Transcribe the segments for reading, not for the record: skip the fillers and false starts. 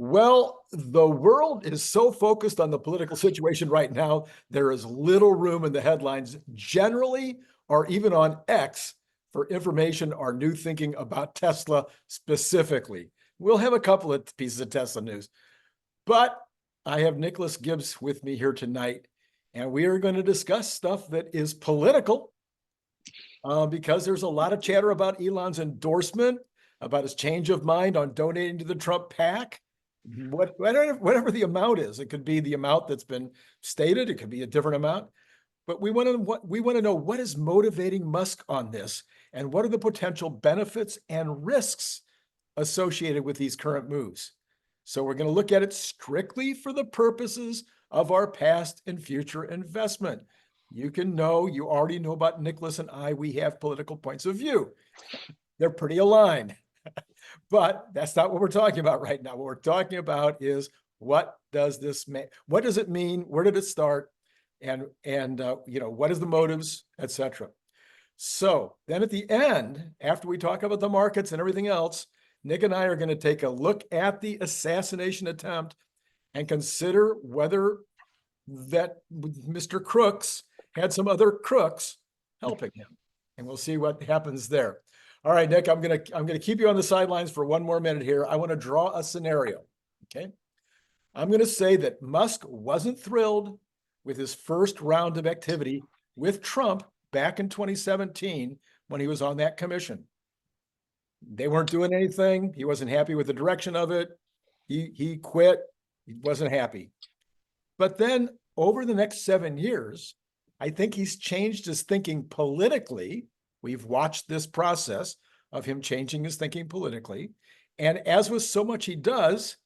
Well, the world is so focused on the political situation right now, there is little room in the headlines generally, or even on X, for information or new thinking about Tesla specifically. We'll have a couple of pieces of Tesla news, but I have Nicholas Gibbs with me here tonight, and we are going to discuss stuff that is political because there's a lot of chatter about Elon's endorsement, about his change of mind on donating to the Trump PAC. Whatever the amount is, it could be the amount that's been stated, it could be a different amount. But we want to know what is motivating Musk on this, and what are the potential benefits and risks associated with these current moves. So we're going to look at it strictly for the purposes of our past and future investment. You already know about Nicholas and I, we have political points of view. They're pretty aligned. But that's not what we're talking about right now. What we're talking about is what does this mean? What does it mean? Where did it start? And what is the motives, etc. So then at the end, after we talk about the markets and everything else, Nick and I are going to take a look at the assassination attempt and consider whether that Mr. Crooks had some other crooks helping him. And we'll see what happens there. All right, Nick, I'm gonna keep you on the sidelines for one more minute here. I want to draw a scenario. Okay. I'm going to say that Musk wasn't thrilled with his first round of activity with Trump back in 2017 when he was on that commission. They weren't doing anything. He wasn't happy with the direction of it. He quit. He wasn't happy. But then over the next 7 years, I think he's changed his thinking politically. We've watched this process of him changing his thinking politically. And as with so much he does,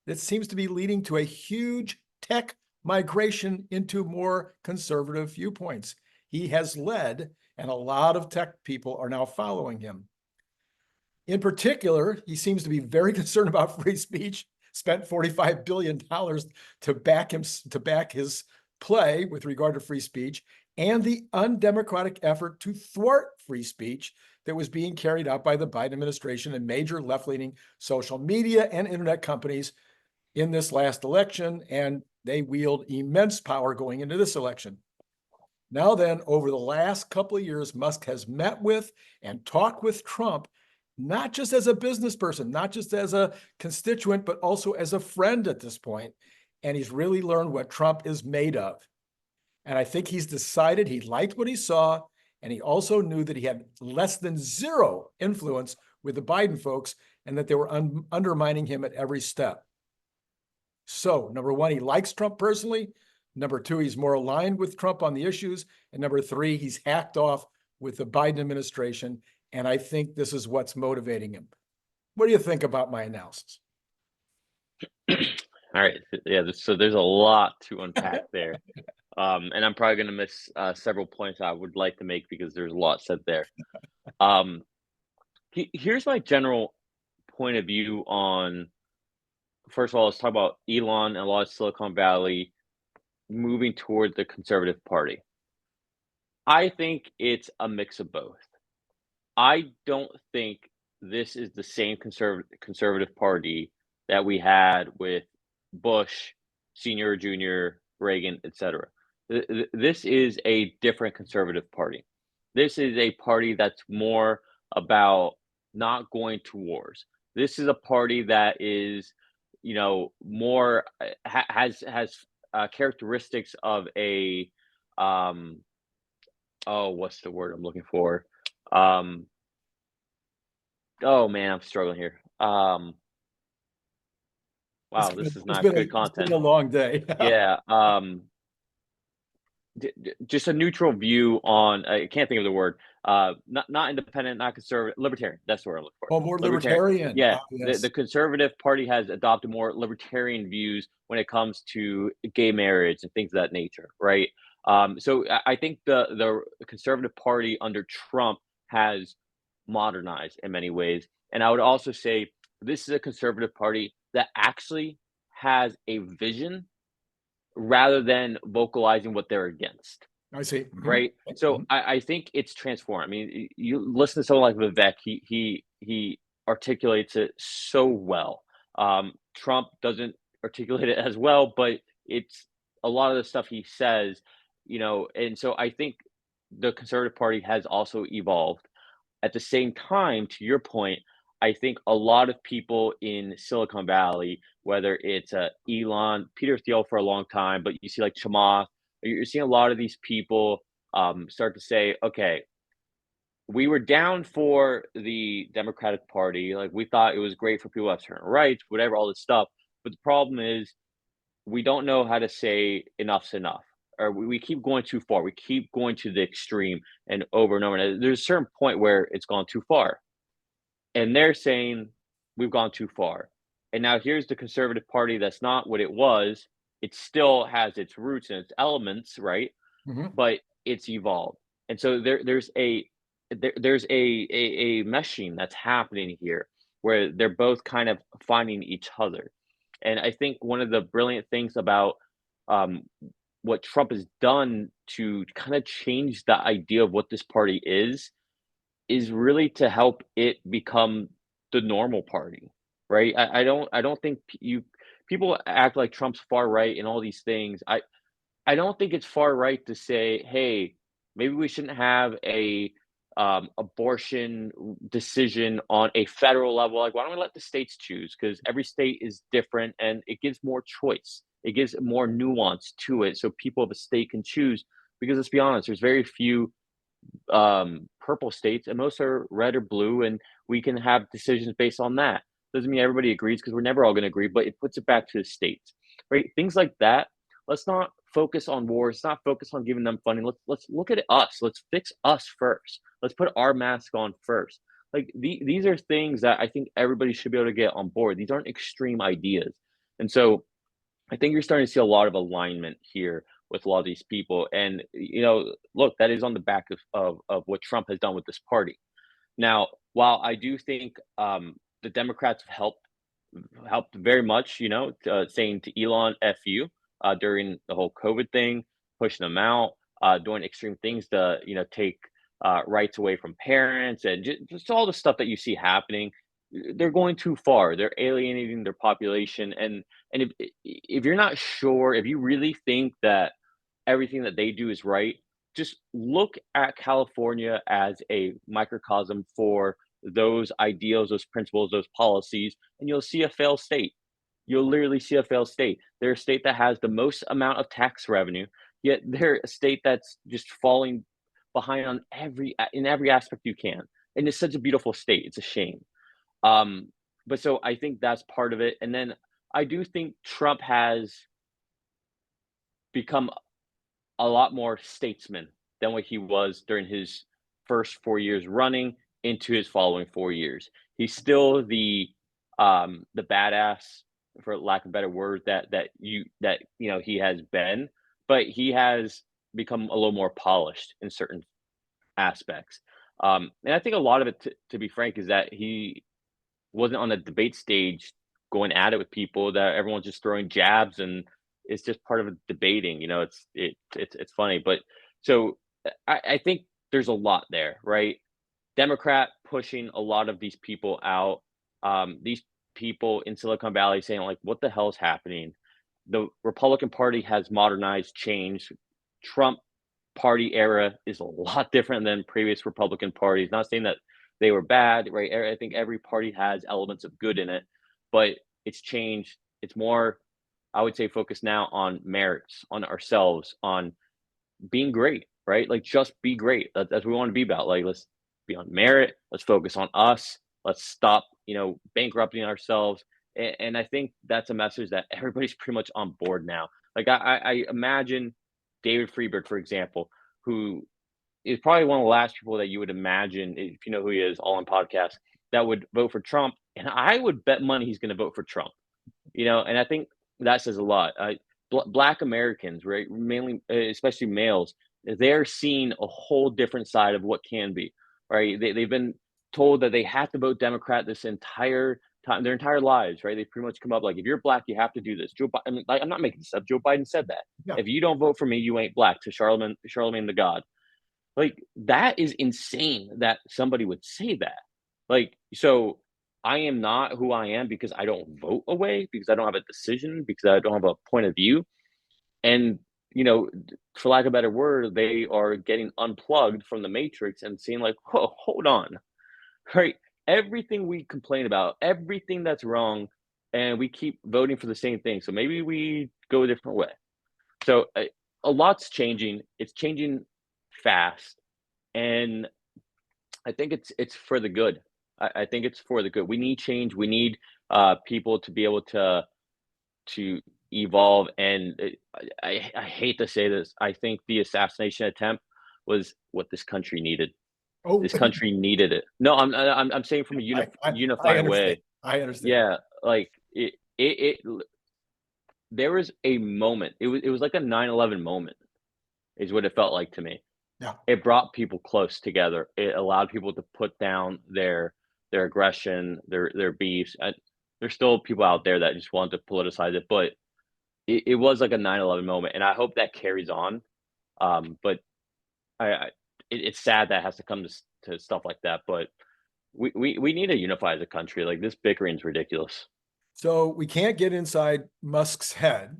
it seems to be leading to a huge tech migration into more conservative viewpoints. He has led, and a lot of tech people are now following him. In particular, he seems to be very concerned about free speech, spent $45 billion to back his play with regard to free speech, and the undemocratic effort to thwart free speech that was being carried out by the Biden administration and major left-leaning social media and internet companies in this last election, and they wield immense power going into this election. Now then, over the last couple of years, Musk has met with and talked with Trump, not just as a business person, not just as a constituent, but also as a friend at this point. And he's really learned what Trump is made of. And I think he's decided he liked what he saw, and he also knew that he had less than zero influence with the Biden folks and that they were undermining him at every step. So, number one, he likes Trump personally. Number two, he's more aligned with Trump on the issues. And number three, he's hacked off with the Biden administration. And I think this is what's motivating him. What do you think about my analysis? All right. Yeah, so there's a lot to unpack there. And I'm probably going to miss several points I would like to make because there's a lot said there. Here's my general point of view on, first of all, let's talk about Elon and a lot of Silicon Valley moving toward the conservative party. I think it's a mix of both. I don't think this is the same conservative party that we had with Bush, Senior, Junior, Reagan, etc. This is a different conservative party. This is a party that's more about not going to wars. This is a party that is, more has characteristics of a what's the word I'm looking for? Oh man, I'm struggling here. Wow, this is not good content. It's been a long day. Yeah. Just a neutral view on, I can't think of the word, not independent, not conservative, libertarian. That's what I'm looking for. Oh, more libertarian. Yeah. Yes. The conservative party has adopted more libertarian views when it comes to gay marriage and things of that nature, right? So I think the conservative party under Trump has modernized in many ways. And I would also say this is a conservative party that actually has a vision rather than vocalizing what they're against. I see. Right. So I think it's transformed. I mean, you listen to someone like Vivek, he articulates it so well. Trump doesn't articulate it as well, but it's a lot of the stuff he says, and so I think the Conservative Party has also evolved. At the same time, to your point, I think a lot of people in Silicon Valley, whether it's Elon, Peter Thiel for a long time, but you see like Chamath, you're seeing a lot of these people start to say, okay, we were down for the Democratic Party. Like we thought it was great for people to have certain rights, whatever, all this stuff. But the problem is we don't know how to say enough's enough. Or we keep going too far. We keep going to the extreme and over and over. And there's a certain point where it's gone too far. And they're saying we've gone too far. And now here's the Conservative Party that's not what it was. It still has its roots and its elements, right? Mhm. But it's evolved. And so there's a meshing that's happening here where they're both kind of finding each other. And I think one of the brilliant things about um, what Trump has done to kind of change the idea of what this party is really to help it become the normal party, right? I don't think people act like Trump's far right and all these things. I don't think it's far right to say, hey, maybe we shouldn't have a abortion decision on a federal level. Like, why don't we let the states choose? Because every state is different and it gives more choice. It gives more nuance to it, so people of a state can choose. Because let's be honest, there's very few purple states, and most are red or blue, and we can have decisions based on that. Doesn't mean everybody agrees because we're never all going to agree, but it puts it back to the states, right? Things like that. Let's not focus on wars. Let's not focus on giving them funding. Let's look at us. Let's fix us first. Let's put our mask on first. Like these are things that I think everybody should be able to get on board. These aren't extreme ideas, and so I think you're starting to see a lot of alignment here with a lot of these people. And look, that is on the back of what Trump has done with this party. Now, while I do think the Democrats have helped very much, saying to Elon "f you" during the whole COVID thing, pushing them out, doing extreme things to take rights away from parents, and just all the stuff that you see happening. They're going too far. They're alienating their population, and if you're not sure, if you really think that everything that they do is right, just look at California as a microcosm for those ideals, those principles, those policies, and you'll see a failed state. You'll literally see a failed state. They're a state that has the most amount of tax revenue, yet they're a state that's just falling behind on in every aspect you can. And it's such a beautiful state. It's a shame. Um, but so I think that's part of it. And then I do think Trump has become a lot more statesman than what he was during his first 4 years running into his following 4 years. He's still the badass, for lack of a better word, that he has been, but he has become a little more polished in certain aspects. And I think a lot of it, to be frank, is that he wasn't on a debate stage going at it with people, that everyone's just throwing jabs, and it's just part of debating. It's funny, but so I think there's a lot there, right? Democrat pushing a lot of these people out. These people in Silicon Valley saying like, "What the hell is happening?" The Republican Party has modernized, changed. Trump party era is a lot different than previous Republican parties. Not saying that they were bad, right? I think every party has elements of good in it, but it's changed. It's more, I would say, focused now on merits, on ourselves, on being great, right? Like just be great. That's what we want to be about. Like let's be on merit. Let's focus on us. Let's stop, bankrupting ourselves. And I think that's a message that everybody's pretty much on board now. Like I imagine David Friedberg, for example, who is probably one of the last people that you would imagine, if you know who he is, all on podcast, that would vote for Trump. And I would bet money he's going to vote for Trump. And I think that says a lot. Black Americans, right, mainly, especially males, they're seeing a whole different side of what can be, right? They've been told that they have to vote Democrat this entire time, their entire lives, right? They pretty much come up like, if you're black, you have to do this. I mean, like, I'm not making this up. Joe Biden said that. Yeah. If you don't vote for me, you ain't black, to Charlemagne the God. Like, that is insane that somebody would say that. Like, so I am not who I am because I don't vote away, because I don't have a decision, because I don't have a point of view. And, for lack of a better word, they are getting unplugged from the matrix and seeing like, whoa, hold on. Right? Everything we complain about, everything that's wrong, and we keep voting for the same thing. So maybe we go a different way. So a lot's changing. It's changing fast, and I think it's for the good. I think it's for the good. We need change. We need people to be able to evolve. And I hate to say this. I think the assassination attempt was what this country needed. Oh, This country needed it. No, I'm saying from a I unified understand. way. I understand. Yeah, like there was a moment. It was like a 9/11 moment, is what it felt like to me. Yeah. It brought people close together. It allowed people to put down their aggression, their beefs. There's still people out there that just want to politicize it, but it was like a 9/11 moment, and I hope that carries on. But it's sad that has to come to stuff like that. But we need to unify as a country. Like this bickering is ridiculous. So we can't get inside Musk's head,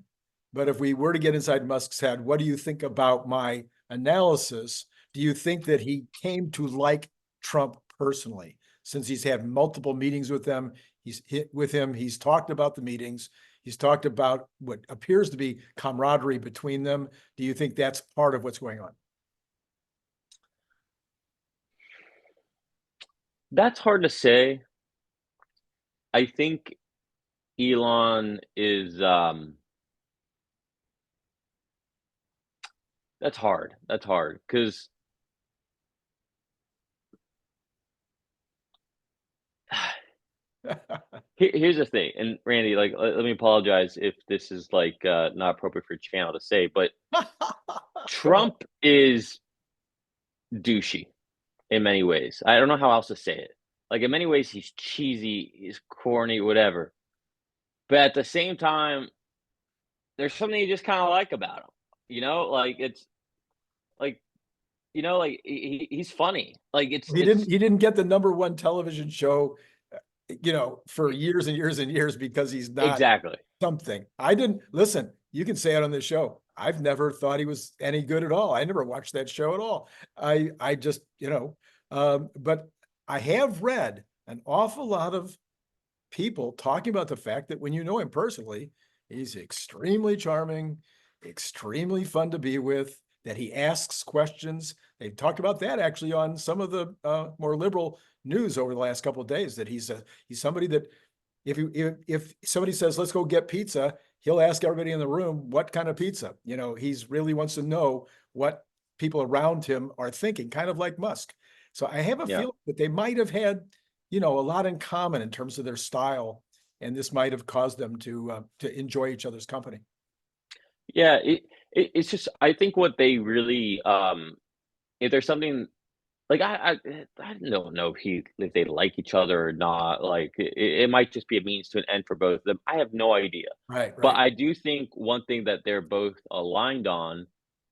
but if we were to get inside Musk's head, what do you think about my analysis? Do you think that he came to like Trump personally, since he's had multiple meetings with them? He's hit with him. He's talked about the meetings. He's talked about what appears to be camaraderie between them. Do you think that's part of what's going on? That's hard to say. I think Elon is that's hard. That's hard because here's the thing. And Randy, like, let me apologize if this is like not appropriate for your channel to say, but Go ahead. Trump is douchey in many ways. I don't know how else to say it. Like in many ways, he's cheesy, he's corny, whatever. But at the same time, there's something you just kind of like about him. Like it's like like he's funny. Like it's He didn't get the #1 television show, for years and years and years because he's not exactly. something. I didn't listen. You can say it on this show. I've never thought he was any good at all. I never watched that show at all. I just, but I have read an awful lot of people talking about the fact that when you know him personally, he's extremely charming, extremely fun to be with, that he asks questions. They've talked about that actually on some of the more liberal news over the last couple of days, that he's somebody that if somebody says, let's go get pizza, he'll ask everybody in the room, what kind of pizza? He's really wants to know what people around him are thinking, kind of like Musk. So I have a Yeah. feeling that they might have had, a lot in common in terms of their style, and this might have caused them to enjoy each other's company. Yeah, it's just I think what they really if there's something like I don't know if they like each other or not. Like it might just be a means to an end for both of them. I have no idea. Right, But right. I do think one thing that they're both aligned on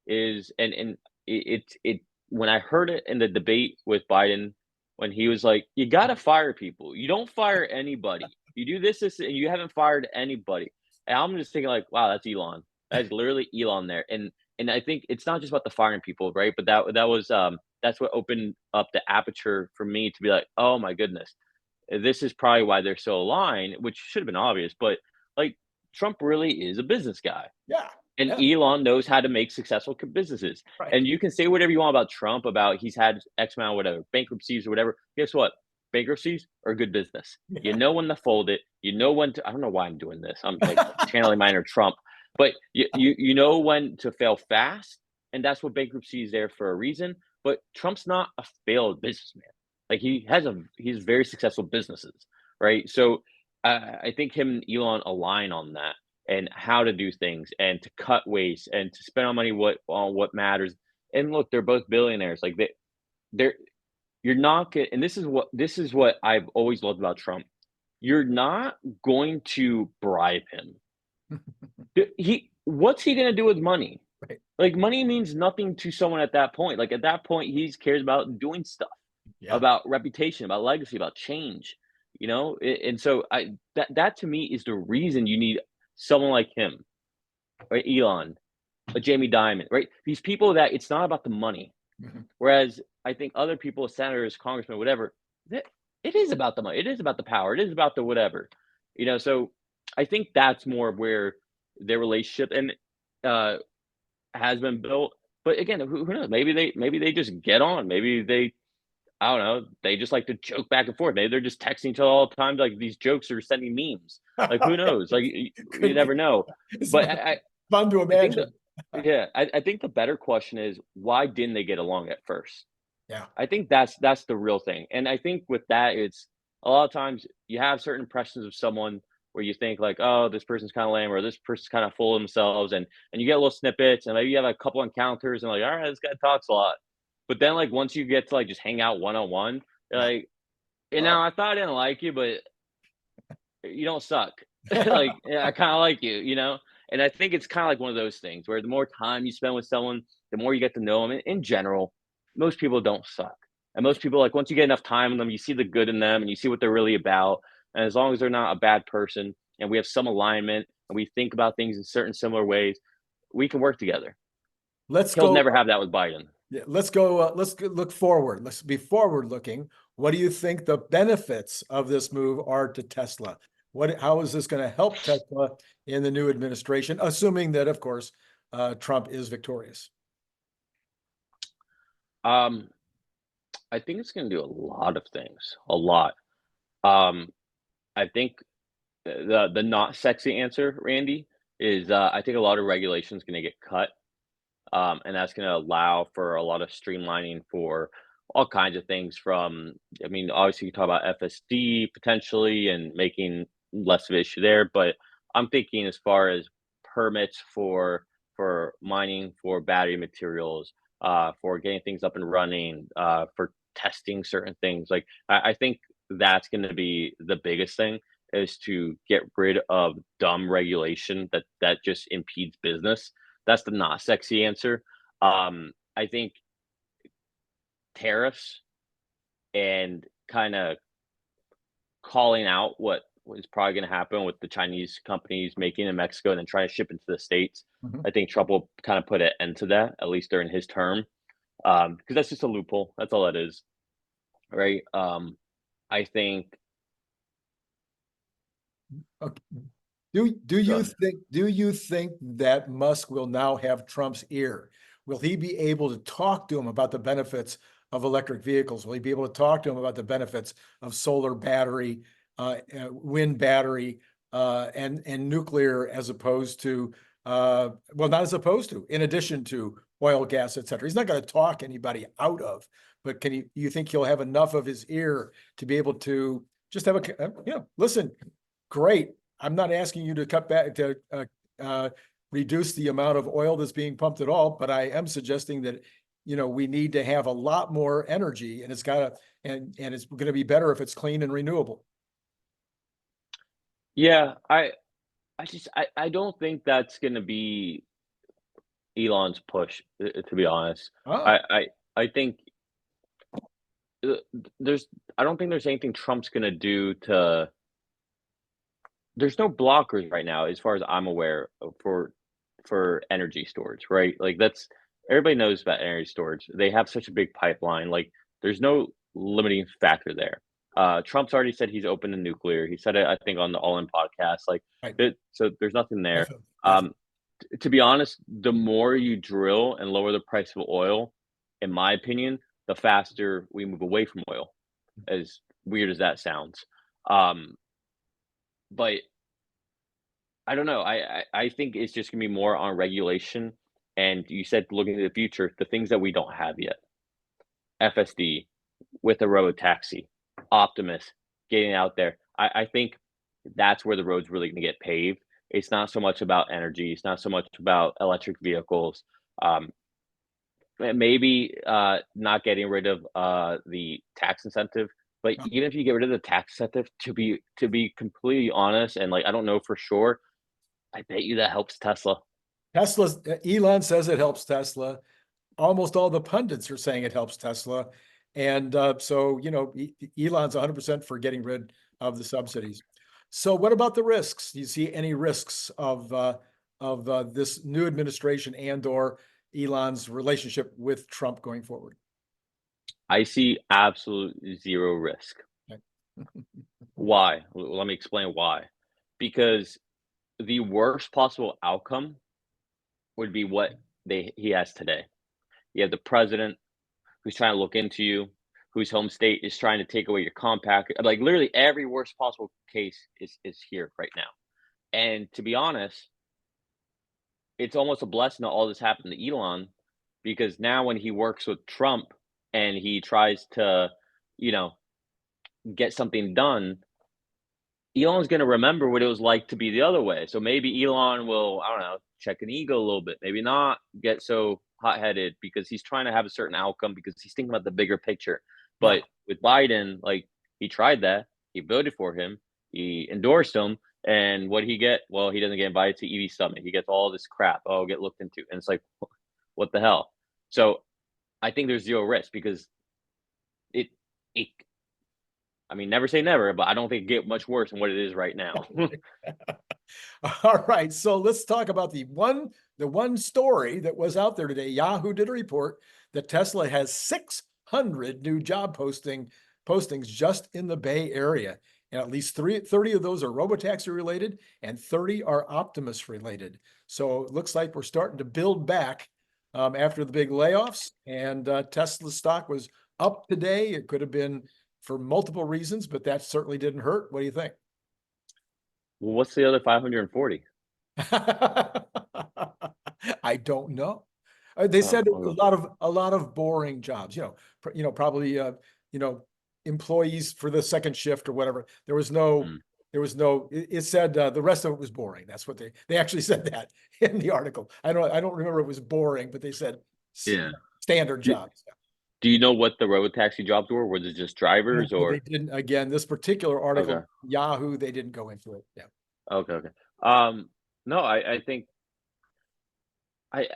is and it when I heard it in the debate with Biden when he was like, "You gotta fire people. You don't fire anybody. You do this, and you haven't fired anybody." And I'm just thinking like, "Wow, that's Elon. That's literally Elon there." And I think it's not just about the firing people, right? But that was that's what opened up the aperture for me to be like, "Oh my goodness, this is probably why they're so aligned," which should have been obvious. But like Trump really is a business guy. Yeah, And yeah, Elon knows how to make successful businesses. right. And you can say whatever you want about Trump, about he's had X amount, whatever, bankruptcies or whatever. Guess what? Bankruptcies are good business. You Yeah. know when to fold it. You know when to. I don't know why I'm doing this. I'm like channeling my inner Trump, but you know when to fail fast, and that's what bankruptcy is there for a reason. But Trump's not a failed businessman. Like he's very successful businesses, right? So I think him and Elon align on that and how to do things and to cut waste and to spend on money on what matters. And look, they're both billionaires. Like they're you're not get and this is what I've always loved about Trump. You're not going to bribe him. He what's he gonna do with money? Right. Like money means nothing to someone at that point. Like at that point, he cares about doing stuff, Yeah. about reputation, about legacy, about change. And so that to me is the reason you need someone like him, right? Elon, a Jamie Dimon, right? These people that it's not about the money. Mhm. Whereas I think other people, senators, congressmen, whatever, it is about the money. It is about the power. It is about the whatever. So I think that's more of where their relationship and uh has been built. But again, who knows? Maybe they just get on. Maybe they I don't know, they just like to joke back and forth. Maybe they're just texting each other all the time. Like these jokes are sending memes. Like who knows? Like you Could never be. know. It's But I, fun to I think that imagine. yeah, I think the better question is why didn't they get along at first? Yeah. I think that's the real thing. And I think with that, it's a lot of times you have certain impressions of someone where you think like, oh, this person's kind of lame or this person's kind of full of themselves, and you get little snippets and maybe you have a couple encounters and like, all right, this guy talks a lot. But then like once you get to like just hang out one on one, you're Yeah. like, Oh. I thought I didn't like you, but you don't suck. Like, yeah, I kind of like you. And I think it's kind of like one of those things where the more time you spend with someone, the more you get to know them. In general, most people don't suck. And most people, like, once you get enough time with them, you see the good in them and you see what they're really about. And as long as they're not a bad person and we have some alignment and we think about things in certain similar ways, we can work together. Let's He'll go. never have that with Biden. Yeah, let's go. Look forward. Let's be forward looking. What do you think the benefits of this move are to Tesla? How is this going to help Tesla in the new administration, assuming that, of course, Trump is victorious? Um, I think it's going to do a lot of things, a lot. Um, I think the not sexy answer, Randy, is I think a lot of regulation is going to get cut, and that's going to allow for a lot of streamlining for all kinds of things. From, I mean, obviously you talk about FSD potentially and making less of an issue there, but I'm thinking as far as permits for mining for battery materials, for getting things up and running, for testing certain things. Like I think that's going to be the biggest thing is to get rid of dumb regulation that just impedes business. That's the not sexy answer. I think tariffs and kind of calling out what is probably going to happen with the Chinese companies making in Mexico and then trying to ship into the States. Mhm. I think Trump will kind of put an end to that, at least during his term, because that's just a loophole. That's all that is, right? I think. Okay. Do Go you ahead. think that Musk will now have Trump's ear? Will he be able to talk to him about the benefits of electric vehicles? Will he be able to talk to him about the benefits of solar battery, wind battery, and nuclear, as opposed to well, not as opposed to, in addition to oil, gas, et cetera? He's not going to talk anybody out of, but you think he'll have enough of his ear to be able to just have listen, great. I'm not asking you to cut back to reduce the amount of oil that's being pumped at all, but I am suggesting that we need to have a lot more energy, and it's it's going to be better if it's clean and renewable. Yeah, I don't think that's going to be Elon's push, to be honest. Oh, I think uh, there's I don't think there's anything Trump's gonna do to. There's no blockers right now, as far as I'm aware, for energy storage, right? Like that's everybody knows about energy storage. They have such a big pipeline. Like there's no limiting factor there. Trump's already said he's open to nuclear. He said it, I think, on the All In podcast. Like, right. so there's nothing there. Definitely. Um, to be honest, the more you drill and lower the price of oil, in my opinion, the faster we move away from oil. As weird as that sounds, um, but I don't know. I think it's just gonna be more on regulation. And you said looking to the future, the things that we don't have yet. FSD with a road taxi, Optimus getting out there. I think that's where the road's really gonna get paved. It's not so much about energy. It's not so much about electric vehicles. Um, maybe not getting rid of the tax incentive, but Oh. even if you get rid of the tax incentive, to be completely honest, and like I don't know for sure, I bet you that helps Tesla. Elon says it helps Tesla. Almost all the pundits are saying it helps Tesla. And so, Elon's 100% for getting rid of the subsidies. So what about the risks? Do you see any risks of this new administration and or Elon's relationship with Trump going forward? I see absolute zero risk. Okay. Why? Let me explain why. Because the worst possible outcome would be what he has today. You have the president who's trying to look into you, whose home state is trying to take away your compact. Like literally every worst possible case is here right now. And to be honest, it's almost a blessing that all this happened to Elon, because now when he works with Trump and he tries to, you know, get something done, Elon's going to remember what it was like to be the other way. So maybe Elon will, I don't know, check an ego a little bit, maybe not get so hot-headed because he's trying to have a certain outcome because he's thinking about the bigger picture. But with Biden, like he tried that, he voted for him, he endorsed him, and what he get? Well, he doesn't get invited to EV Summit. He gets all this crap. Oh, get looked into, and it's like, what the hell? So I think there's zero risk because it I mean, never say never, but I don't think it get much worse than what it is right now. All right, so let's talk about the one story that was out there today. Yahoo did a report that Tesla has 600 new job postings just in the Bay Area, and at least 30 of those are robotaxi related, and 30 are Optimus related. So it looks like we're starting to build back after the big layoffs, and Tesla stock was up today. It could have been for multiple reasons, but that certainly didn't hurt. What do you think? Well, what's the other 540? I don't know. They said it was Oh, a lot of boring jobs. Probably employees for the second shift or whatever. There was no. It said the rest of it was boring. That's what they actually said that in the article. I don't remember it was boring, but they said yeah. standard jobs. Do you know what the robotaxi jobs were? Was it just drivers No, or? they didn't. Again, this particular article, Okay. Yahoo, they didn't go into it. Yeah. Okay. No, I think I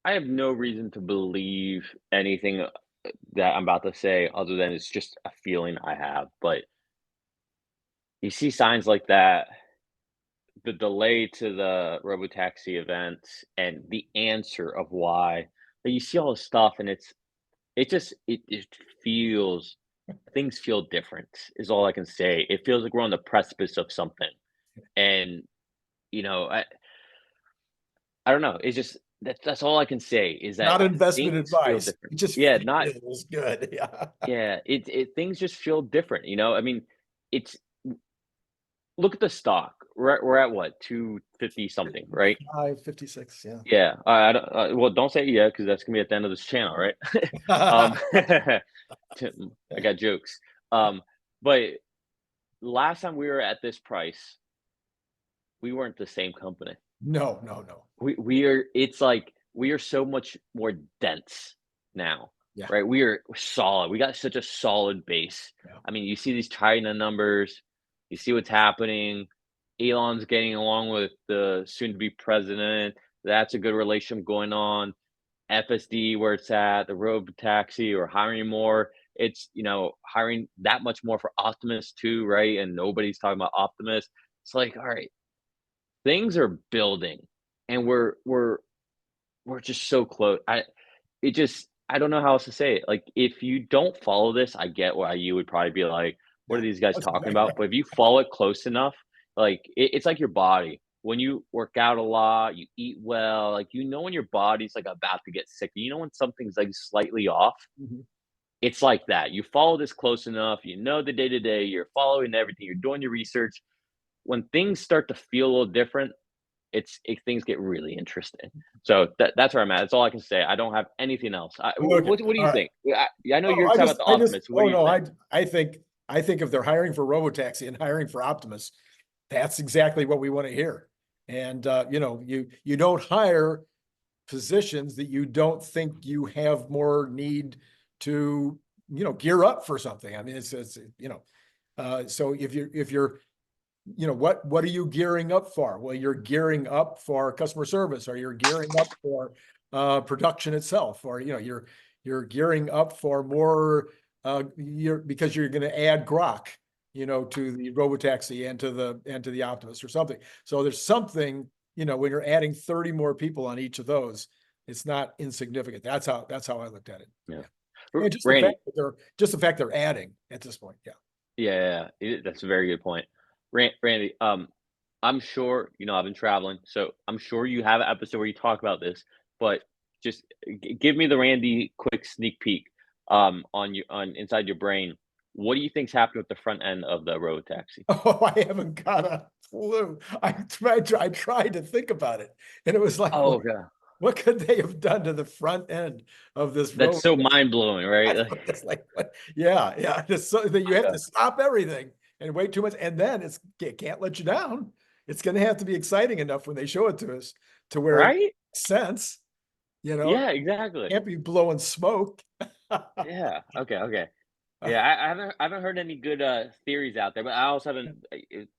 I have no reason to believe anything that I'm about to say other than it's just a feeling I have. But you see signs like that, the delay to the robotaxi events and the answer of why. But you see all this stuff and it feels things feel different is all I can say. It feels like we're on the precipice of something. And you know, I don't know. It's just that's all I can say is that Not investment things feel advice. different. It just Yeah, not feels good. Yeah. yeah, it things just feel different, you know? I mean, it's look at the stock. We're at what, 250 something, right? 556. Yeah. Yeah. I don't well, don't say yeah because that's gonna be at the end of this channel, right? Um, I got jokes. But last time we were at this price, we weren't the same company. No, no, no. We are it's like we are so much more dense now, Yeah. right? We're solid. We got such a solid base. Yeah. I mean, you see these China numbers, you see what's happening. Elon's getting along with the soon to be president. That's a good relationship going on. FSD where it's at, the road taxi or hiring more. It's hiring that much more for Optimus too, right? And nobody's talking about Optimus. It's like, all right, things are building and we're just so close. I don't know how else to say it. Like if you don't follow this, I get why you would probably be like, what Yeah. are these guys That's talking exactly about? But if you follow it close enough, like it's like your body. When you work out a lot, you eat well, like when your body's like about to get sick, when something's like slightly off, Mhm. it's like that. You follow this close enough, the day to day, you're following everything, you're doing your research. When things start to feel a little different, things get really interesting. So that's where I'm at. That's all I can say. I don't have anything else. Okay. What do All you right. think? I know Oh, you're excited about the Optimus. What oh do you no, think? I think if they're hiring for Robotaxi and hiring for Optimus, that's exactly what we want to hear. And you don't hire positions that you don't think you have more need to, gear up for something. I mean, so if you're, what are you gearing up for? Well, you're gearing up for customer service, or you're gearing up for production itself, or you're gearing up for more because you're going to add grok to the robotaxi and to the Optimus or something. So there's something, when you're adding 30 more people on each of those, it's not insignificant. That's how I looked at it. Yeah. And just Randy, the fact they're adding at this point. Yeah. that's a very good point. Randy, I'm sure, I've been traveling, so I'm sure you have an episode where you talk about this, but just give me the Randy quick sneak peek on inside your brain. What do you think's happened with the front end of the road taxi? Oh, I haven't got a clue. I tried to think about it, and it was like, Oh, yeah. what could they have done to the front end of this road? That's so mind blowing, right? It's like, what? Yeah. So that you have Yeah. to stop everything and wait too much, and then it can't let you down. It's going to have to be exciting enough when they show it to us to where it Right? makes sense. Yeah, exactly. Can't be blowing smoke. Yeah. Okay. Yeah, I haven't heard any good theories out there, but I also haven't.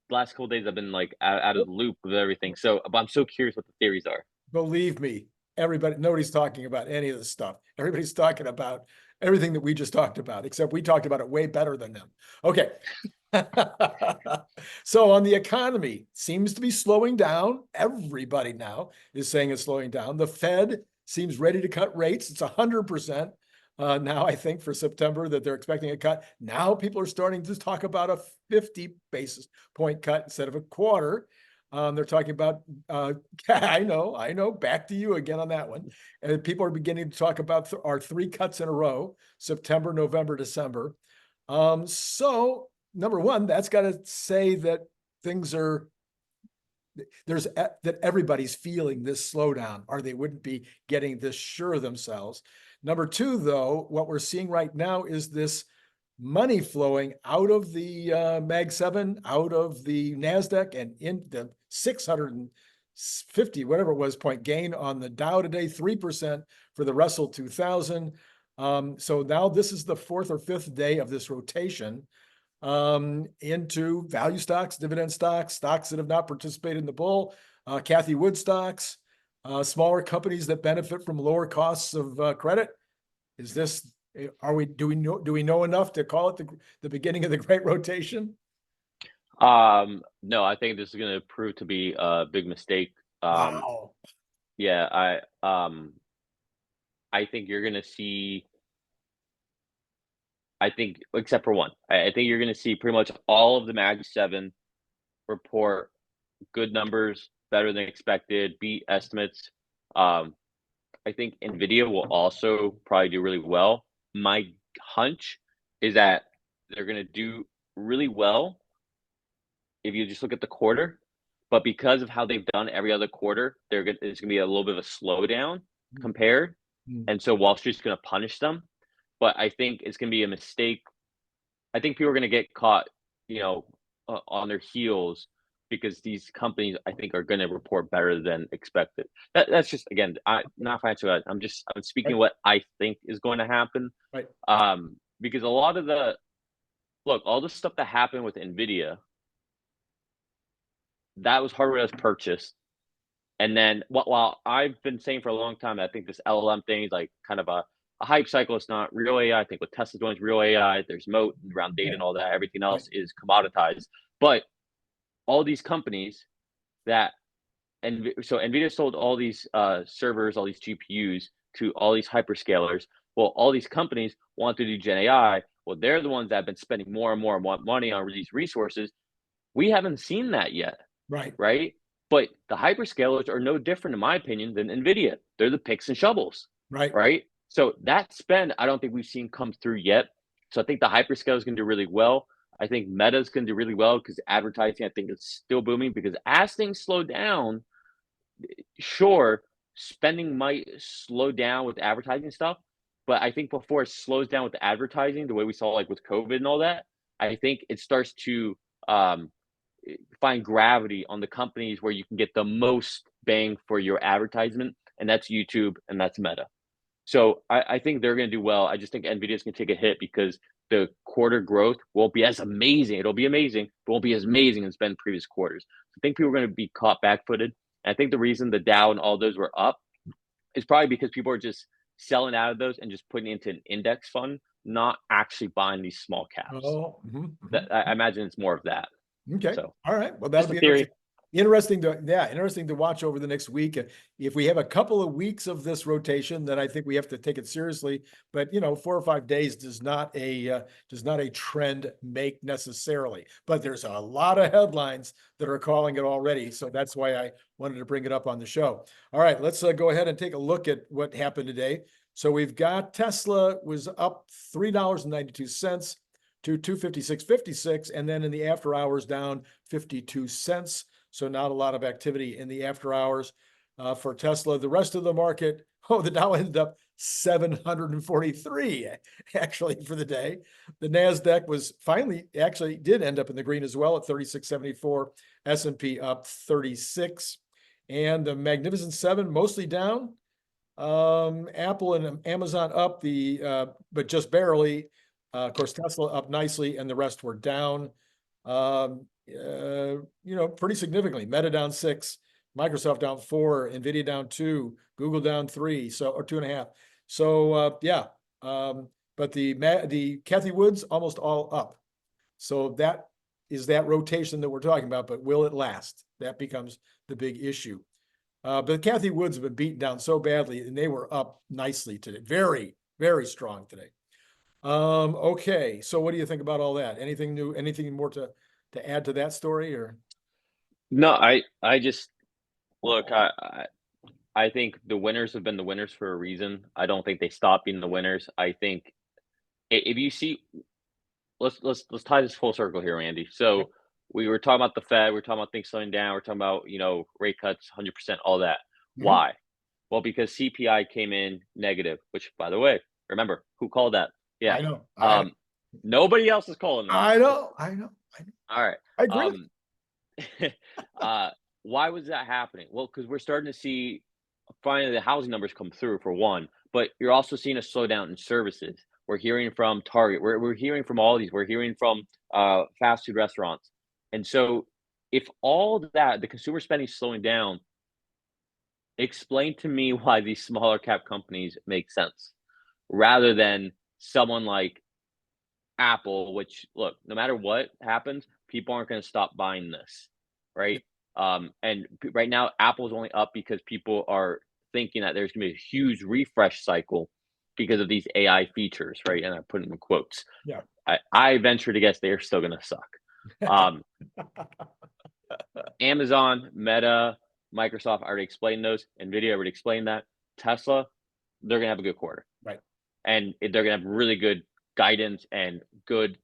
Last couple days I've been like out of the loop with everything. So, but I'm so curious what the theories are. Believe me, nobody's talking about any of this stuff. Everybody's talking about everything that we just talked about, except we talked about it way better than them. Okay. So on the economy, seems to be slowing down. Everybody now is saying it's slowing down. The Fed seems ready to cut rates. It's 100% now, I think, for September that they're expecting a cut. Now people are starting to talk about a 50 basis point cut instead of a quarter. They're talking about, I know, back to you again on that one. And people are beginning to talk about our 3 cuts in a row, September, November, December. So number one, that's got to say that that everybody's feeling this slowdown, or they wouldn't be getting this sure of themselves. Number two, though, what we're seeing right now is this money flowing out of the Mag 7, out of the NASDAQ, and in the 650, whatever it was, point gain on the Dow today, 3% for the Russell 2000. So now this is the 4th or 5th day of this rotation into value stocks, dividend stocks, stocks that have not participated in the bull, Cathie Wood stocks, smaller companies that benefit from lower costs of credit. Do we know enough to call it the beginning of the great rotation? No, I think this is going to prove to be a big mistake. Wow. Yeah, I think you're going to see. I think, except for one, I think you're going to see pretty much all of the Mag 7 report good numbers, better than expected, beat estimates. I think NVIDIA will also probably do really well. My hunch is that they're going to do really well if you just look at the quarter, but because of how they've done every other quarter, it's going to be a little bit of a slowdown compared, and so Wall Street's going to punish them. But I think it's going to be a mistake. I think people are going to get caught, on their heels because these companies, I think, are going to report better than expected. That's just, again, not financial. I'm speaking what I think is going to happen. Right. Because a lot of all the stuff that happened with NVIDIA, that was hardware that was purchased. And then while I've been saying for a long time, I think this LLM thing is like kind of a hype cycle. It's not real AI. I think what Tesla's doing is real AI. There's moat around data and all that. Everything else is commoditized. But all these companies so NVIDIA sold all these servers, all these GPUs to all these hyperscalers. Well, all these companies want to do Gen AI. Well, they're the ones that have been spending more and more and want money on these resources. We haven't seen that yet. Right. But the hyperscalers are no different, in my opinion, than NVIDIA. They're the picks and shovels. Right. So that spend, I don't think we've seen come through yet. So I think the hyperscalers is going to do really well. I think Meta is going to do really well because advertising, I think, is still booming because as things slow down, sure, spending might slow down with advertising stuff. But I think before it slows down with the advertising, the way we saw like with COVID and all that, I think it starts to find gravity on the companies where you can get the most bang for your advertisement, and that's YouTube and that's Meta. So I think they're going to do well. I just think NVIDIA is going to take a hit because the quarter growth won't be as amazing. It'll be amazing, but won't be as amazing as it's been previous quarters. I think people are going to be caught back-footed. And I think the reason the Dow and all those were up is probably because people are just selling out of those and just putting into an index fund not actually buying these small caps. Oh, That I imagine it's more of that. okay. So All right. Well, just that'll a be theory. interesting to watch over the next week. If we have a couple of weeks of this rotation, then I think we have to take it seriously. But 4 or 5 days does not a trend make necessarily. But there's a lot of headlines that are calling it already, so that's why I wanted to bring it up on the show. All right, let's go ahead and take a look at what happened today. So we've got Tesla was up $3.92 to 256.56, and then in the after hours down 52 cents. So not a lot of activity in the after hours for Tesla. The rest of the market, the Dow ended up 743 actually for the day. The NASDAQ was actually did end up in the green as well at 36.74. S&P up 36. And the Magnificent Seven mostly down. Apple and Amazon up but just barely. Of course, Tesla up nicely, and the rest were down. Pretty significantly. Meta down 6, Microsoft down 4, Nvidia down 2, Google down 3, or 2.5. So but the Cathie Woods almost all up. So that is that rotation that we're talking about. But will it last? That becomes the big issue. But Cathie Woods have been beaten down so badly, and they were up nicely today. Very, very strong today. Okay, so what do you think about all that? Anything new? Anything more to add to that story, or? No, I just look. I think the winners have been the winners for a reason. I don't think they stopped being the winners. I think if you see, let's tie this full circle here, Andy. So we were talking about the Fed. We're talking about things slowing down. We're talking about rate cuts, 100%, all that. Why? Well, because CPI came in negative. Which, by the way, remember who called that? Yeah, I know. Nobody else is calling that. I know. All right. I agree. Why was that happening? Well, because we're starting to see finally the housing numbers come through for one, but you're also seeing a slowdown in services. We're hearing from Target. We're hearing from all these. We're hearing from fast food restaurants. And so, if all that the consumer spending is slowing down, explain to me why these smaller cap companies make sense, rather than someone like Apple, which look, no matter what happens, people aren't going to stop buying this, right? And right now, Apple's only up because people are thinking that there's going to be a huge refresh cycle because of these AI features, right? And I put in quotes. Yeah. I venture to guess they're still going to suck. Amazon, Meta, Microsoft, I already explained those. Nvidia, I already explained that. Tesla, they're going to have a good quarter. Right. And they're going to have really good guidance and good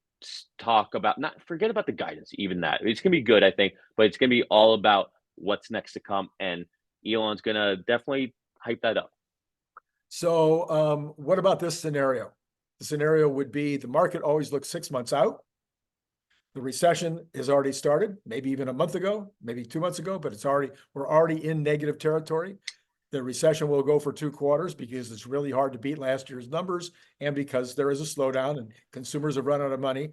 talk about, not forget about the guidance, even that. It's going to be good, I think, but it's going to be all about what's next to come. And Elon's going to definitely hype that up. So what about this scenario? The scenario would be the market always looks 6 months out. The recession has already started, maybe even a month ago, maybe 2 months ago, but we're already in negative territory. The recession will go for 2 quarters because it's really hard to beat last year's numbers, and because there is a slowdown and consumers have run out of money.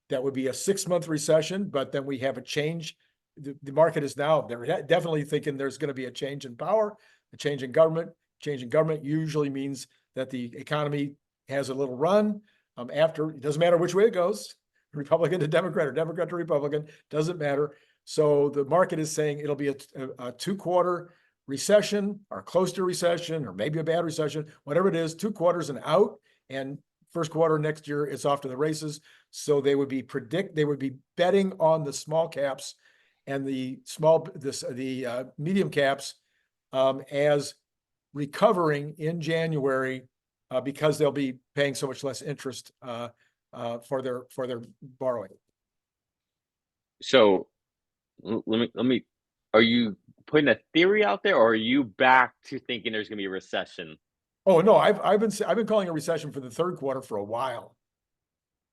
That would be a 6-month recession, but then we have a change. The market is now, they're definitely thinking there's going to be a change in power, a change in government. Change in government usually means that the economy has a little run. After, it doesn't matter which way it goes, Republican to Democrat or Democrat to Republican, doesn't matter. So the market is saying it'll be a 2-quarter recession, or close to recession, or maybe a bad recession, whatever it is, 2 quarters and out, and first quarter next year it's off to the races. So they would be betting on the small caps and the medium caps as recovering in January because they'll be paying so much less interest for their borrowing. So let me. Are you putting a theory out there, or are you back to thinking there's going to be a recession? Oh no, I've been calling a recession for the 3rd quarter for a while.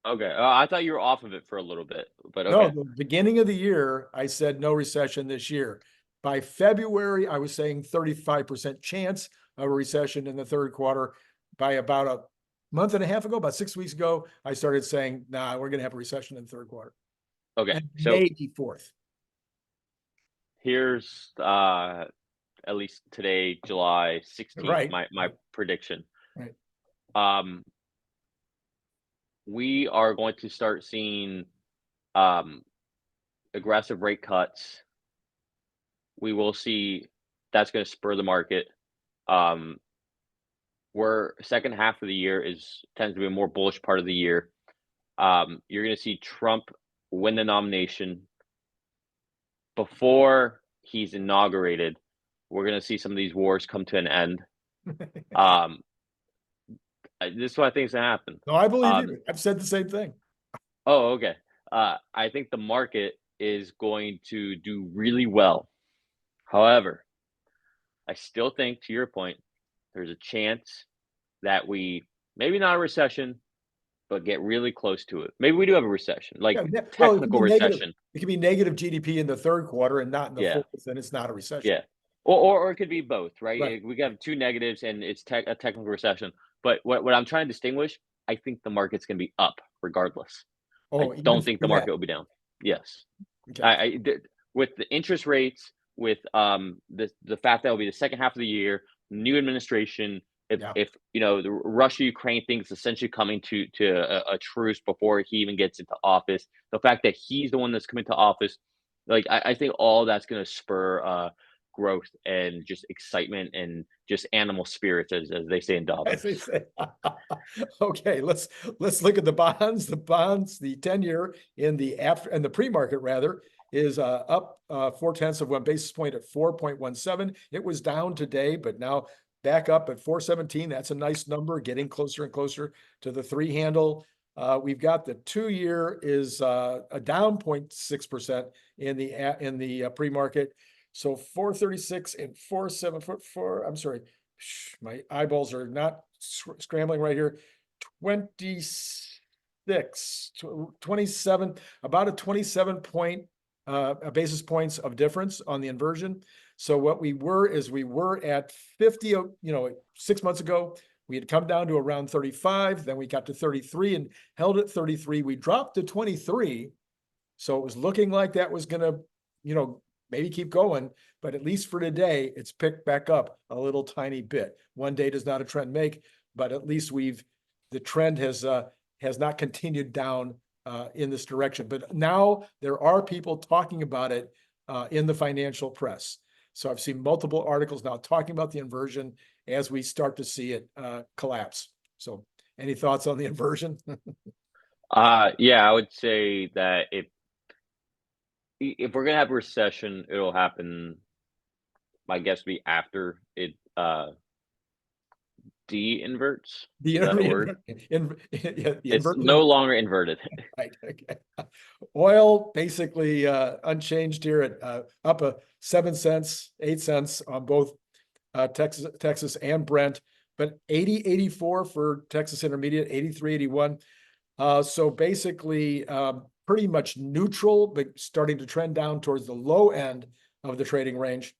Okay, I thought you were off of it for a little bit, but No, okay. the beginning of the year, I said no recession this year. By February, I was saying 35% chance of a recession in the 3rd quarter. By about a month and a half ago, about 6 weeks ago, I started saying, nah, we're going to have a recession in the 3rd quarter. Okay, And so maybe 4th. here's at least today, July 16th, Right. my prediction. Right. we are going to start seeing aggressive rate cuts. We will see that's going to spur the market. Where second half of the year tends to be a more bullish part of the year. You're going to see Trump win the nomination. Before he's inaugurated, we're going to see some of these wars come to an end. This is what I think is going to happen. No, I believe you. I've said the same thing. Oh, okay. I think the market is going to do really well. However, I still think, to your point, there's a chance that we maybe not a recession, but get really close to it. Maybe we do have a recession, like technical recession. It could be negative GDP in the third quarter and not in the fourth, and it's not a recession. Yeah. Or it could be both, right? Right. We got two negatives and it's a technical recession. But what I'm trying to distinguish, I think the market's going to be up regardless. Oh, I don't think the market will be down. Yes. Okay. With the interest rates, with the fact that will be the second half of the year, new administration. If you know the Russia-Ukraine thing is essentially coming to a truce before he even gets into office, the fact that he's the one that's coming to office, like I think all that's going to spur growth and just excitement and just animal spirits, as they say in Davos. As they say. Okay, let's look at the bonds. The 10-year in the pre-market rather is up 0.4 basis point at 4.17. It was down today, but now back up at 4.17. That's a nice number, getting closer and closer to the 3 handle. We've got the 2-year is a down 0.6% in the pre-market. So 4.36 and 4.7. I'm sorry, my eyeballs are not scrambling right here. 27, about a 27 point basis points of difference on the inversion. So what we were at 50, 6 months ago, we had come down to around 35, then we got to 33 and held at 33. We dropped to 23. So it was looking like that was going to, maybe keep going, but at least for today, it's picked back up a little tiny bit. One day does not a trend make, but at least the trend has not continued down in this direction. But now there are people talking about it in the financial press. So I've seen multiple articles now talking about the inversion as we start to see it collapse. So any thoughts on the inversion? Yeah, I would say that if we're gonna have a recession, it'll happen, my guess would be after it de-inverts. It's no longer inverted. Right. Okay. Oil basically unchanged here at up 7 cents, 8 cents on both Texas and Brent, but 80.84 for Texas Intermediate, 83.81. So basically pretty much neutral, but starting to trend down towards the low end of the trading range.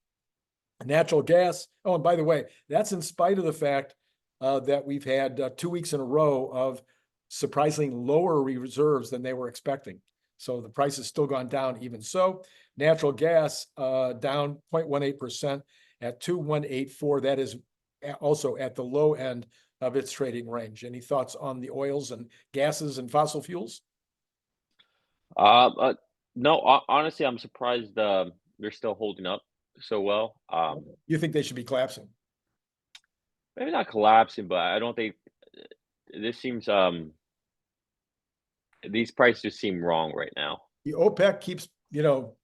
Natural gas. Oh, and by the way, that's in spite of the fact that we've had 2 weeks in a row of surprisingly lower reserves than they were expecting. So the price has still gone down even so. Natural gas down 0.18% at 2,184. That is also at the low end of its trading range. Any thoughts on the oils and gases and fossil fuels? No, honestly, I'm surprised they're still holding up so well. You think they should be collapsing? Maybe not collapsing, but I don't think this seems these prices just seem wrong right now. The OPEC keeps, not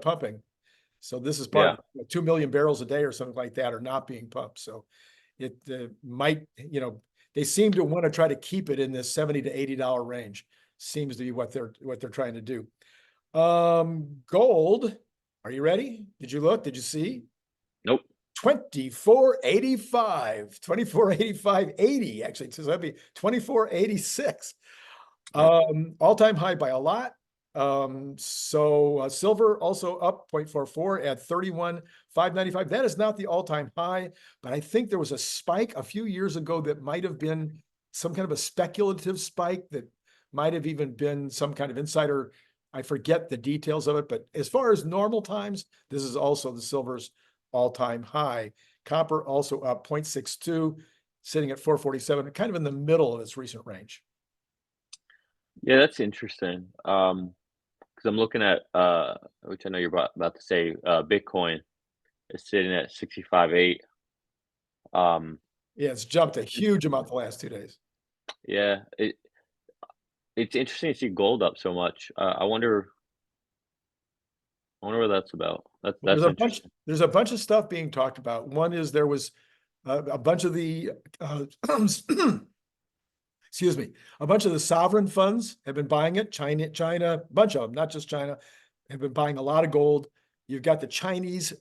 pumping. So this is part of 2 million barrels a day or something like that are not being pumped. So it might, they seem to want to try to keep it in this $70 to $80 range. Seems to be what they're trying to do. Gold, are you ready? Did you look? Did you see? Nope. 24.85, 24.85.80 actually. So that'd be 24.86. All-time high by a lot. So silver also up 0.44 at 31,595. That is not the all-time high, but I think there was a spike a few years ago that might have been some kind of a speculative spike that might have even been some kind of insider. I forget the details of it, but as far as normal times, this is also the silver's all-time high. Copper also up 0.62. sitting at 447, kind of in the middle of its recent range. Yeah, that's interesting. Because I'm looking at which I know you're about to say, Bitcoin is sitting at 65.8. Yeah, it's jumped a huge amount the last 2 days. Yeah, it's interesting to see gold up so much. I wonder what that's about. Well, That's interesting. there's a bunch of stuff being talked about. One is there was a bunch of the excuse me, a bunch of the sovereign funds have been buying it. China, a bunch of them, not just China, have been buying a lot of gold. You've got the Chinese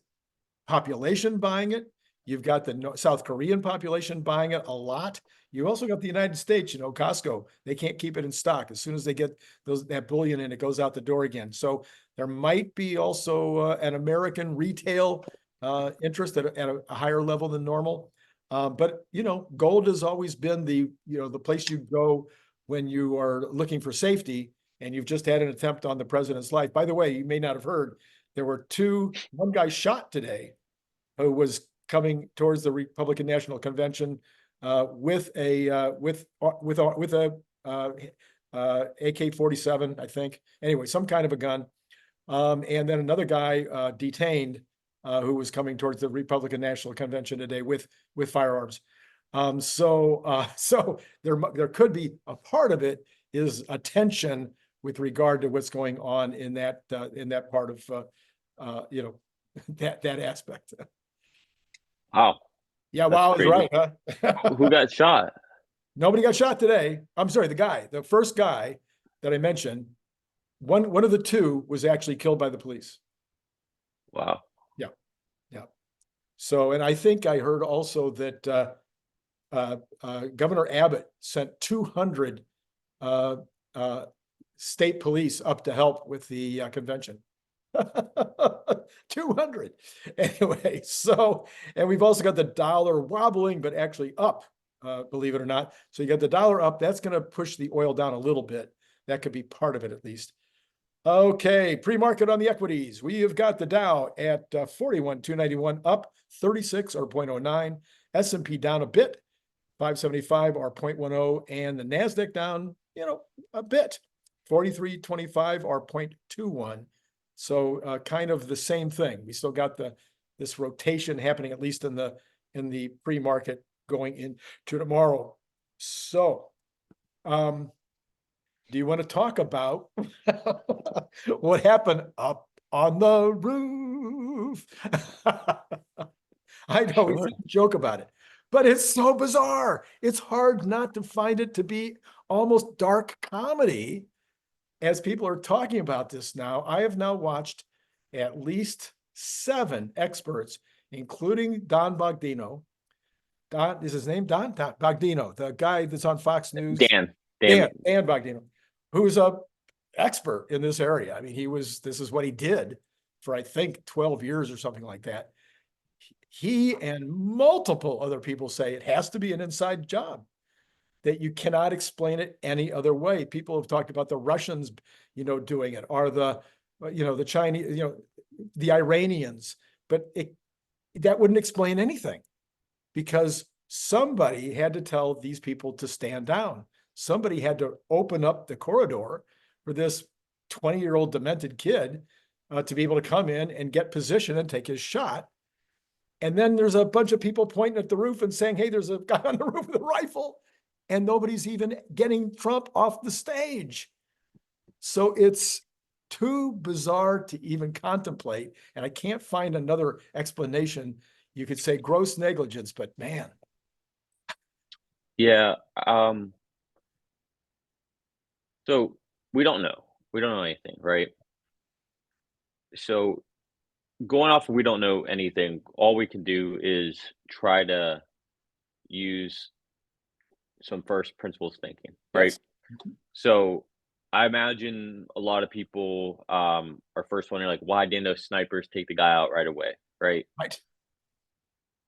population buying it. You've got the South Korean population buying it a lot. You also got the United States, Costco. They can't keep it in stock. As soon as they get that bullion in, it goes out the door again. So there might be also an American retail interest at a higher level than normal. But gold has always been the place you go when you are looking for safety, and you've just had an attempt on the president's life. By the way, you may not have heard, there were one guy shot today who was coming towards the Republican National Convention with a AK-47, I think. Anyway, some kind of a gun. And then another guy detained who was coming towards the Republican National Convention today with firearms. So there could be a part of it is attention with regard to what's going on in that part of that aspect. Wow. Yeah, That's wow is crazy. right, huh? Who got shot? Nobody got shot today. I'm sorry, the first guy that I mentioned, one of the two was actually killed by the police. Wow. Yeah. So, and I think I heard also that Governor Abbott sent 200 state police up to help with the convention. 200. Anyway, so, and we've also got the dollar wobbling, but actually up, believe it or not. So you got the dollar up. That's going to push the oil down a little bit. That could be part of it, at least. Okay, pre-market on the equities. We have got the Dow at 41,291, up 36 or 0.09. S&P down a bit, 575 or 0.10, and the NASDAQ down, a bit, 43.25 or 0.21. So kind of the same thing. We still got this rotation happening, at least in the pre-market going into tomorrow. So, do you want to talk about what happened up on the roof? I know we joke about it, but it's so bizarre. It's hard not to find it to be almost dark comedy as people are talking about this now. I have now watched at least 7 experts, including Don Bogdino. Don is his name? Don Bogdino, the guy that's on Fox News. Dan Bogdino, who's a expert in this area. I mean, this is what he did for, I think, 12 years or something like that. He and multiple other people say it has to be an inside job, that you cannot explain it any other way. People have talked about the Russians, doing it, or the Chinese, the Iranians, but that wouldn't explain anything, because somebody had to tell these people to stand down. Somebody had to open up the corridor for this 20-year-old demented kid to be able to come in and get position and take his shot. And then there's a bunch of people pointing at the roof and saying, hey, there's a guy on the roof with a rifle, and nobody's even getting Trump off the stage. So it's too bizarre to even contemplate. And I can't find another explanation. You could say gross negligence, but man. Yeah. So we don't know. We don't know anything, right? So going off of we don't know anything, all we can do is try to use some first principles thinking, right? Yes. So I imagine a lot of people are first wondering, like, why didn't those snipers take the guy out right away, right? Right.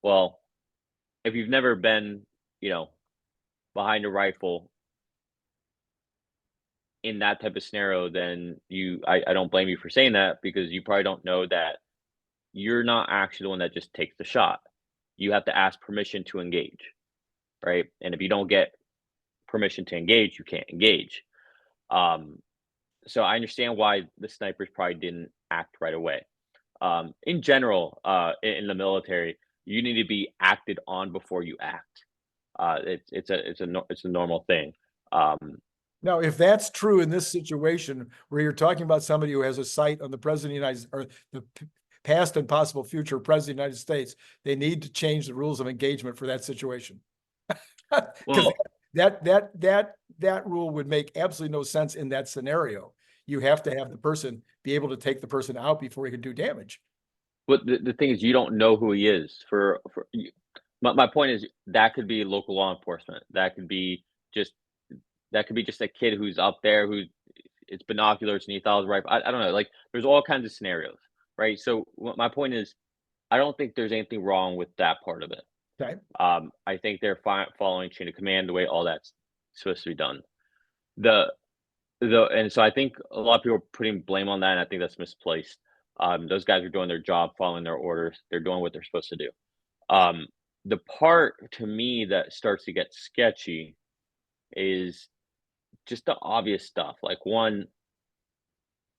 Well, if you've never been, behind a rifle in that type of scenario, then I don't blame you for saying that, because you probably don't know that you're not actually the one that just takes the shot. You have to ask permission to engage. right? And if you don't get permission to engage, you can't engage. So I understand why the snipers probably didn't act right away. In general, in the military, you need to be acted on before you act. It's a normal thing. Now, if that's true in this situation where you're talking about somebody who has a sight on the president of the United States, or the past and possible future president of the United States, they need to change the rules of engagement for that situation. Because Well, that rule would make absolutely no sense in that scenario. You have to have the person be able to take the person out before he can do damage. but the thing is, you don't know who he is. My point is that could be local law enforcement. Just that could be just a kid who's up there who it's binoculars and he thought it was right. I don't know. Like there's all kinds of scenarios, right? So my point is, I don't think there's anything wrong with that part of it. Okay. I think they're following chain of command the way all that's supposed to be done. And so I think a lot of people are putting blame on that, and I think that's misplaced. Those guys are doing their job, following their orders. They're doing what they're supposed to do. The part to me that starts to get sketchy is just the obvious stuff. Like one,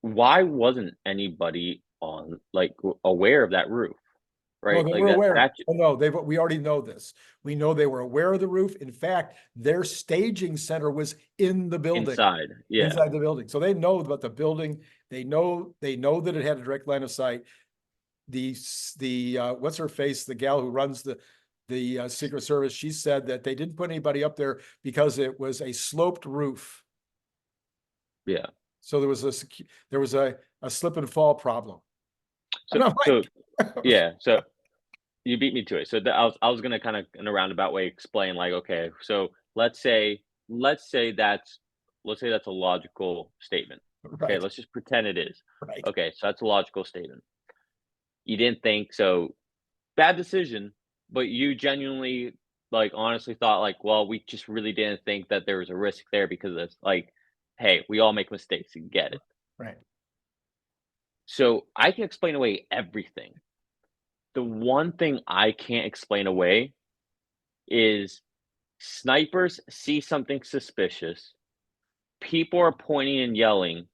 why wasn't anybody aware of that roof? Well, Right? they Like were aware. that Oh, no, we already know this. We know they were aware of the roof. In fact, their staging center was in the building. inside. Yeah. Inside the building. So they know about the building. They know that it had a direct line of sight. The what's her face, the gal who runs the Secret Service, she said that they didn't put anybody up there because it was a sloped roof. Yeah. So there was a slip and fall problem. So yeah, so you beat me to it. So I was gonna kind of in a roundabout way explain, like, okay, so let's say that's a logical statement. Okay, Right. let's just pretend it is. Right. Okay, so that's a logical statement. You didn't think so. Bad decision, but you genuinely, like, honestly thought, like, well, we just really didn't think that there was a risk there because it's like, hey, we all make mistakes. You get it. Right. So I can explain away everything. The one thing I can't explain away is snipers see something suspicious, people are pointing and yelling,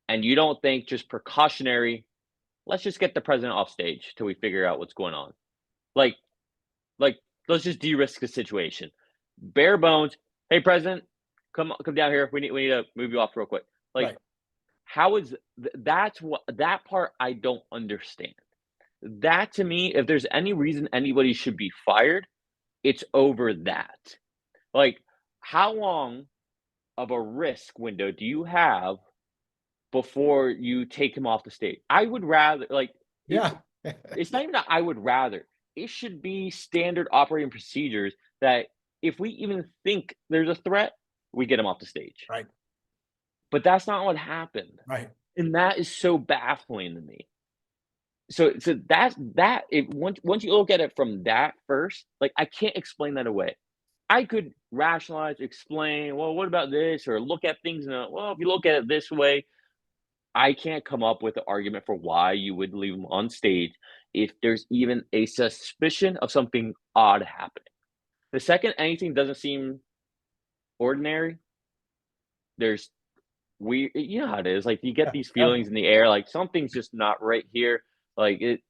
and you don't think just precautionary, let's just get the president off stage till we figure out what's going on. Like, let's just de-risk the situation. Bare bones, hey president, come down here. We need to move you off real quick. Like, Right. how is that part I don't understand. That to me, if there's any reason anybody should be fired, it's over that. Like, how long of a risk window do you have before you take him off the stage? I would rather, like, Yeah. it's not even that I would rather. It should be standard operating procedures that if we even think there's a threat, we get him off the stage. Right. But that's not what happened. Right. And that is so baffling to me. So that's that if once you look at it from that first, like I can't explain that away. I could rationalize, explain, well, what about this? Or look at things in a, well, if you look at it this way, I can't come up with an argument for why you would leave them on stage if there's even a suspicion of something odd happening. The second anything doesn't seem ordinary, there's you know how it is. Like you get these feelings in the air, like something's just not right here. Like it,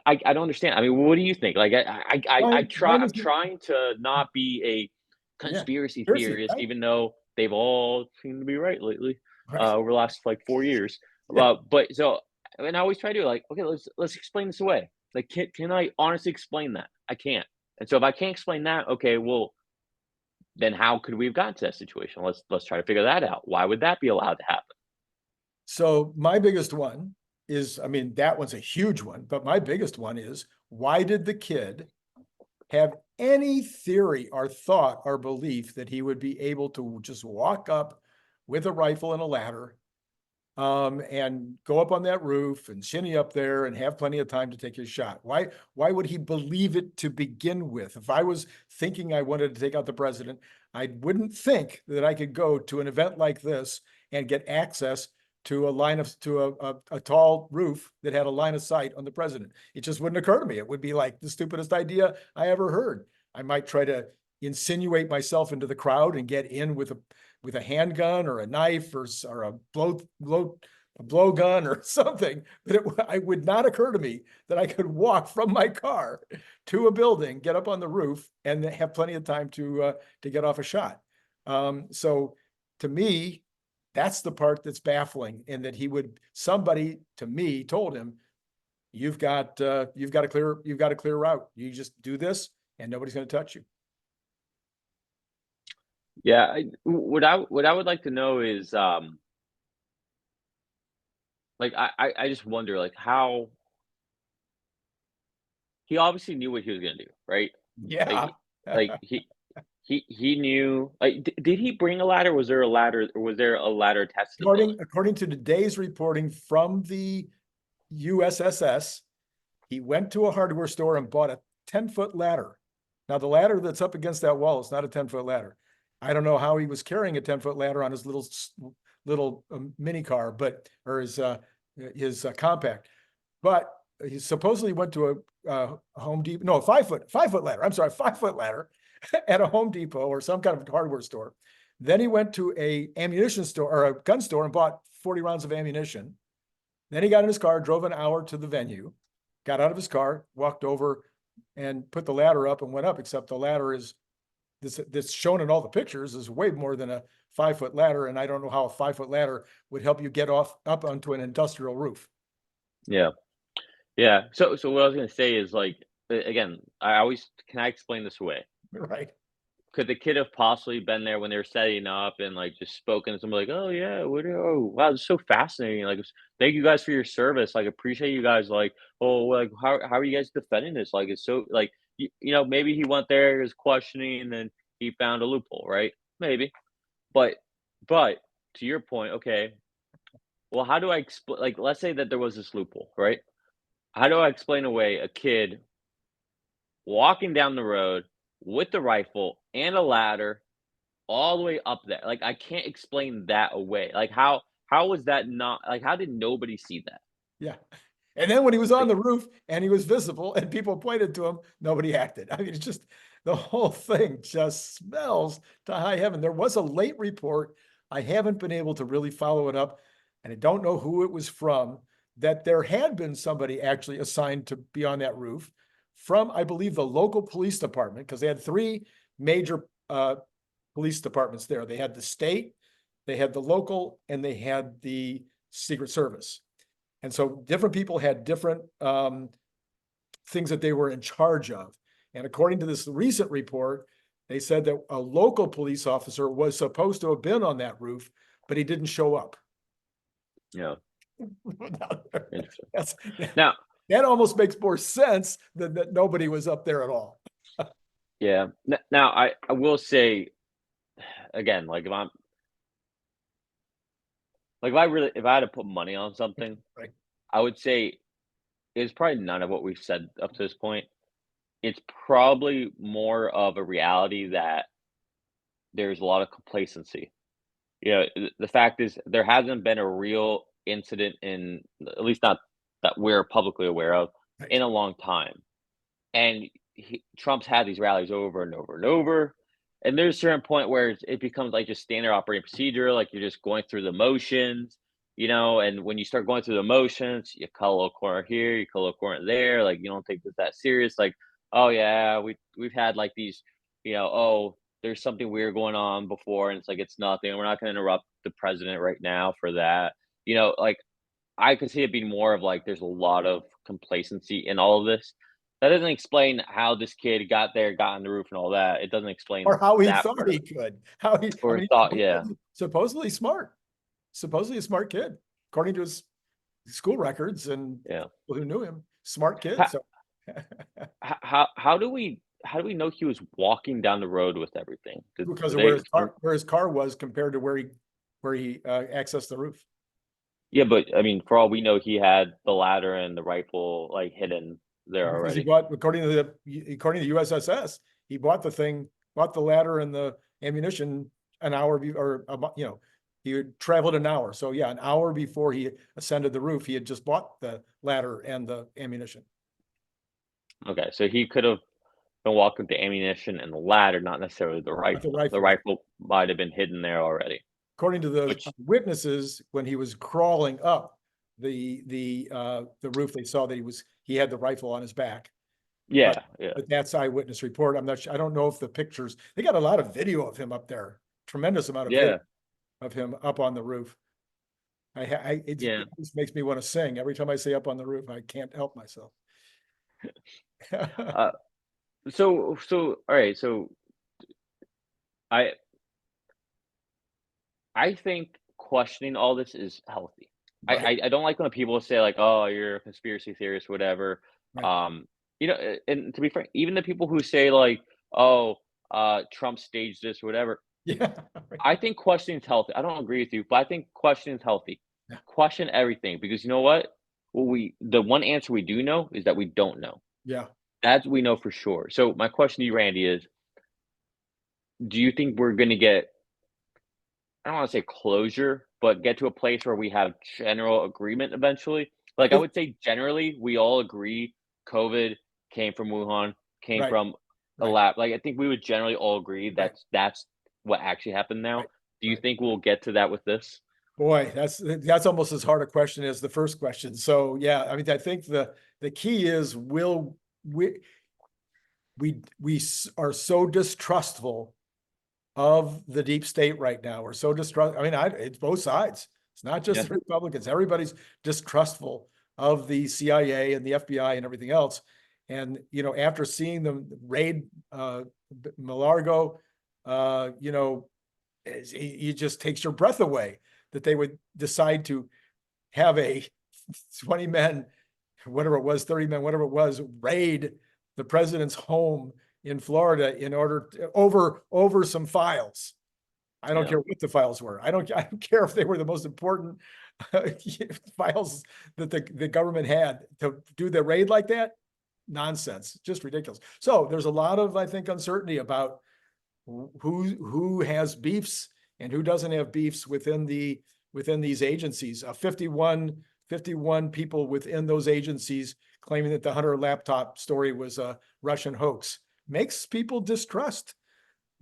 I don't understand. I mean, what do you think? Like I'm trying to not be a conspiracy theorist, right? even though they've all seemed to be right lately Right. over the last like 4 years. Yeah. But so, and I always try to do like, okay, let's explain this away. Like, can I honestly explain that? I can't. And so if I can't explain that, okay, well, then how could we have gotten to that situation? Let's try to figure that out. Why would that be allowed to happen? So my biggest one is, I mean, that one's a huge one, but my biggest one is, why did the kid have any theory or thought or belief that he would be able to just walk up with a rifle and a ladder and go up on that roof and shinny up there and have plenty of time to take his shot? Why would he believe it to begin with? If I was thinking I wanted to take out the president, I wouldn't think that I could go to an event like this and get access to a tall roof that had a line of sight on the president. It just wouldn't occur to me. It would be like the stupidest idea I ever heard. I might try to insinuate myself into the crowd and get in with a handgun or a knife or a blowgun or something, but it would not occur to me that I could walk from my car to a building, get up on the roof, and have plenty of time to get off a shot. So to me, that's the part that's baffling, and that somebody to me told him, you've got a clear route. You just do this and nobody's going to touch you. Yeah, what I would like to know is, like, I just wonder, like, how he obviously knew what he was gonna do, right? Yeah. Like he knew. Like, did he bring a ladder? Was there a ladder? Or was there a ladder attached to the building? According to today's reporting from the USSS, he went to a hardware store and bought a 10-foot ladder. Now, the ladder that's up against that wall is not a 10-foot ladder. I don't know how he was carrying a 10-foot ladder on his little mini car, or his compact. But he supposedly went to a Home Depot, no, 5-foot ladder. I'm sorry, 5-foot ladder at a Home Depot or some kind of hardware store. Then he went to a ammunition store or a gun store and bought 40 rounds of ammunition. Then he got in his car, drove an hour to the venue, got out of his car, walked over and put the ladder up and went up, except the ladder is that's shown in all the pictures is way more than a 5-foot ladder. And I don't know how a 5-foot ladder would help you get up onto an industrial roof. Yeah. Yeah. So what I was gonna say is, like, again, can I explain this away? Right. Could the kid have possibly been there when they were setting up and, like, just spoken to somebody like, "Oh yeah, oh wow, it's so fascinating. Like, thank you guys for your service. Like, appreciate you guys. Like, oh, like, how are you guys defending this? Like, it's so, like, maybe he went there, he was questioning, and then he found a loophole, right? Maybe, but to your point, okay, well, how do I explain? Like, let's say that there was this loophole, right? How do I explain away a kid walking down the road with the rifle and a ladder all the way up there? Like, I can't explain that away. Like, how was that not, like, how did nobody see that? Yeah. And then when he was on Like, the roof and he was visible and people pointed to him, nobody acted. I mean, it's just, the whole thing just smells to high heaven. There was a late report. I haven't been able to really follow it up, and I don't know who it was from, that there had been somebody actually assigned to be on that roof from, I believe, the local police department, because they had 3 major police departments there. They had the state, they had the local, and they had the Secret Service. And so different people had different things that they were in charge of. And according to this recent report, they said that a local police officer was supposed to have been on that roof, but he didn't show up. yeah, interesting. Now, Now, that almost makes more sense than that nobody was up there at all. yeah. Now, I will say again, like, if I had to put money on something, Right. I would say it's probably none of what we've said up to this point. It's probably more of a reality that there's a lot of complacency. The fact is there hasn't been a real incident, in at least not that we're publicly aware of, Right. in a long time. And Trump's had these rallies over and over and over. And there's a certain point where it becomes like just standard operating procedure, like you're just going through the motions, and when you start going through the motions, you cut a little corner here, you cut a little corner there, like, you don't take this that serious, like, oh yeah, we've had like these, oh, there's something weird going on before, and it's like, it's nothing. We're not going to interrupt the president right now for that. Like, I could see it being more of like there's a lot of complacency in all of this. That doesn't explain how this kid got there, got on the roof, and all that. It doesn't explain Or how he that thought part of he it. could. Or thought, yeah, Supposedly smart. Supposedly a smart kid, according to his school records and yeah. people who knew him. Smart kid. How, So how do we know he was walking down the road with everything? because Do of they? where his car was compared to where he accessed the roof. Yeah, but I mean, for all we know, he had the ladder and the rifle like hidden there Because he already. bought, according to the USSS, he bought the ladder and the ammunition an hour or he had traveled an hour. So yeah, an hour before he ascended the roof, he had just bought the ladder and the ammunition. Okay, so he could have been walking with the ammunition and the ladder, not necessarily the With rifle. the The rifle. rifle might have been hidden there already. According to the Which, witnesses, when he was crawling up the roof, they saw that he had the rifle on his back. yeah, yeah, But that's eyewitness report. I'm not sure. I don't know if the pictures, they got a lot of video of him up there. Tremendous amount of video yeah, of him up on the roof. It yeah. just makes me want to sing. Every time I say up on the roof, I can't help myself. Uh, so all right, so I I think questioning all this is healthy. Right, I don't like when people say like, "Oh, you're a conspiracy theorist," whatever. right. And to be frank, even the people who say like, "Oh, Trump staged this," whatever. Yeah, right. I think questioning is healthy. I don't agree with you, but I think questioning is healthy. Yeah. Question everything because you know what? The one answer we do know is that we don't know. Yeah. That we know for sure. So my question to you, Randy, is: do you think we're going to get, I don't want to say closure, but get to a place where we have general agreement eventually? Like I would say generally we all agree COVID came from Wuhan, came Right, from a right, lab. Like I think we would generally all agree right, that's what actually happened now. right, Do you right. think we'll get to that with this? Boy, that's almost as hard a question as the first question. So yeah, I mean, I think the key is we are so distrustful of the deep state right now. We're so I mean, it's both sides. It's not just Yeah. the Republicans. Everybody's distrustful of the CIA and the FBI and everything else. And, after seeing them raid Malargo, it just takes your breath away that they would decide to have a 20 men, whatever it was, 30 men, whatever it was, raid the president's home in Florida in order to, over some files. I don't Yeah. care what the files were. I don't care if they were the most important files that the government had to do the raid like that. Nonsense, just ridiculous. So there's a lot of, I think, uncertainty about who has beefs and who doesn't have beefs within these agencies. 51 people within those agencies claiming that the Hunter laptop story was a Russian hoax makes people distrust.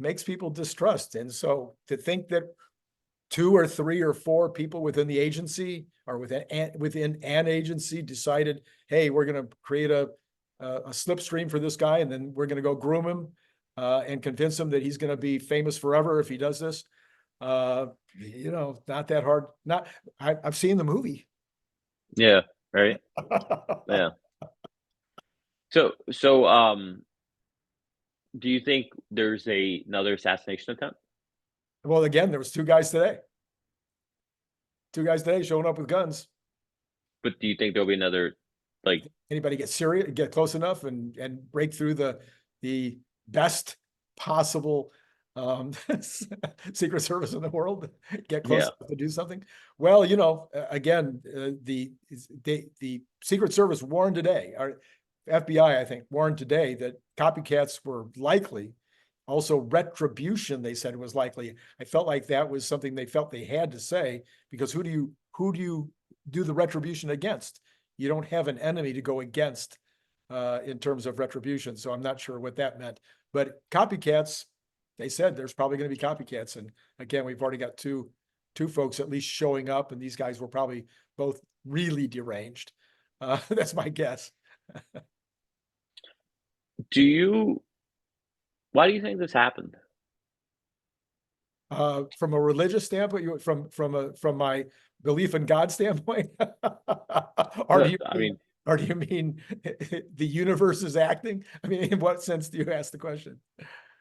And so to think that 2 or 3 or 4 people within the agency or within an agency decided, hey, we're going to create a slipstream for this guy, and then we're going to go groom him and convince him that he's going to be famous forever if he does this. Not that hard. I've seen the movie. Yeah. Right. Yeah. So do you think there's another assassination attempt? Well, again, there was 2 guys today. 2 guys today showing up with guns. But do you think there'll be another, like, Anybody get close enough and break through the best possible Secret Service in the world, get close yeah, enough to do something? Well, again, the Secret Service warned today, or FBI, I think, warned today that copycats were likely. Also, retribution, they said, was likely. I felt like that was something they felt they had to say, because who do you do the retribution against? You don't have an enemy to go against in terms of retribution. So I'm not sure what that meant. But copycats, they said there's probably going to be copycats. And again, we've already got two folks at least showing up, and these guys were probably both really deranged. That's my guess. why do you think this happened? From a religious standpoint, from my belief in God standpoint, or do you I mean, mean the universe is acting? I mean, in what sense do you ask the question?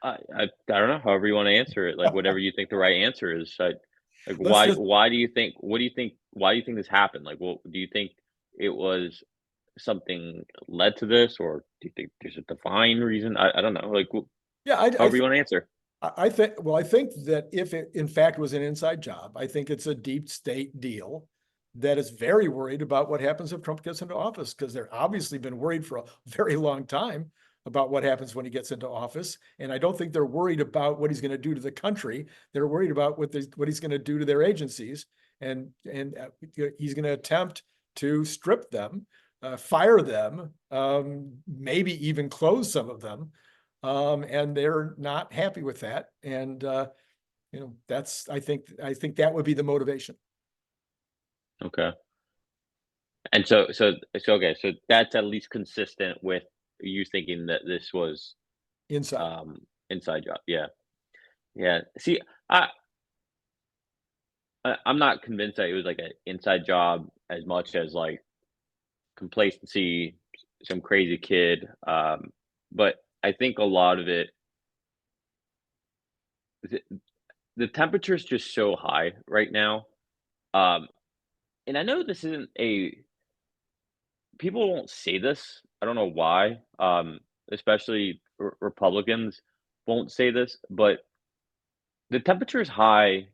I don't know, however you wanna answer it, like, whatever you think the right answer is. Like, Let's just why do you think what do you think why do you think this happened? Like, well, do you think it was something led to this, or do you think there's a divine reason? I don't know, like, yeah, however you wanna answer. I think, well, I think that if it in fact was an inside job, I think it's a deep state deal that is very worried about what happens if Trump gets into office, because they're obviously been worried for a very long time about what happens when he gets into office. And I don't think they're worried about what he's going to do to the country. They're worried about what he's going to do to their agencies. And he's going to attempt to strip them, fire them, maybe even close some of them. And they're not happy with that. And, that's, I think that would be the motivation. Okay. And so okay, so that's at least consistent with you thinking that this was Inside. inside job. Yeah. Yeah. See, I'm not convinced that it was like an inside job as much as like complacency, some crazy kid. But I think a lot of it, the, the temperature is just so high right now. Um, and I know this isn't people won't say this. I don't know why. Especially Republicans won't say this, but the temperature is high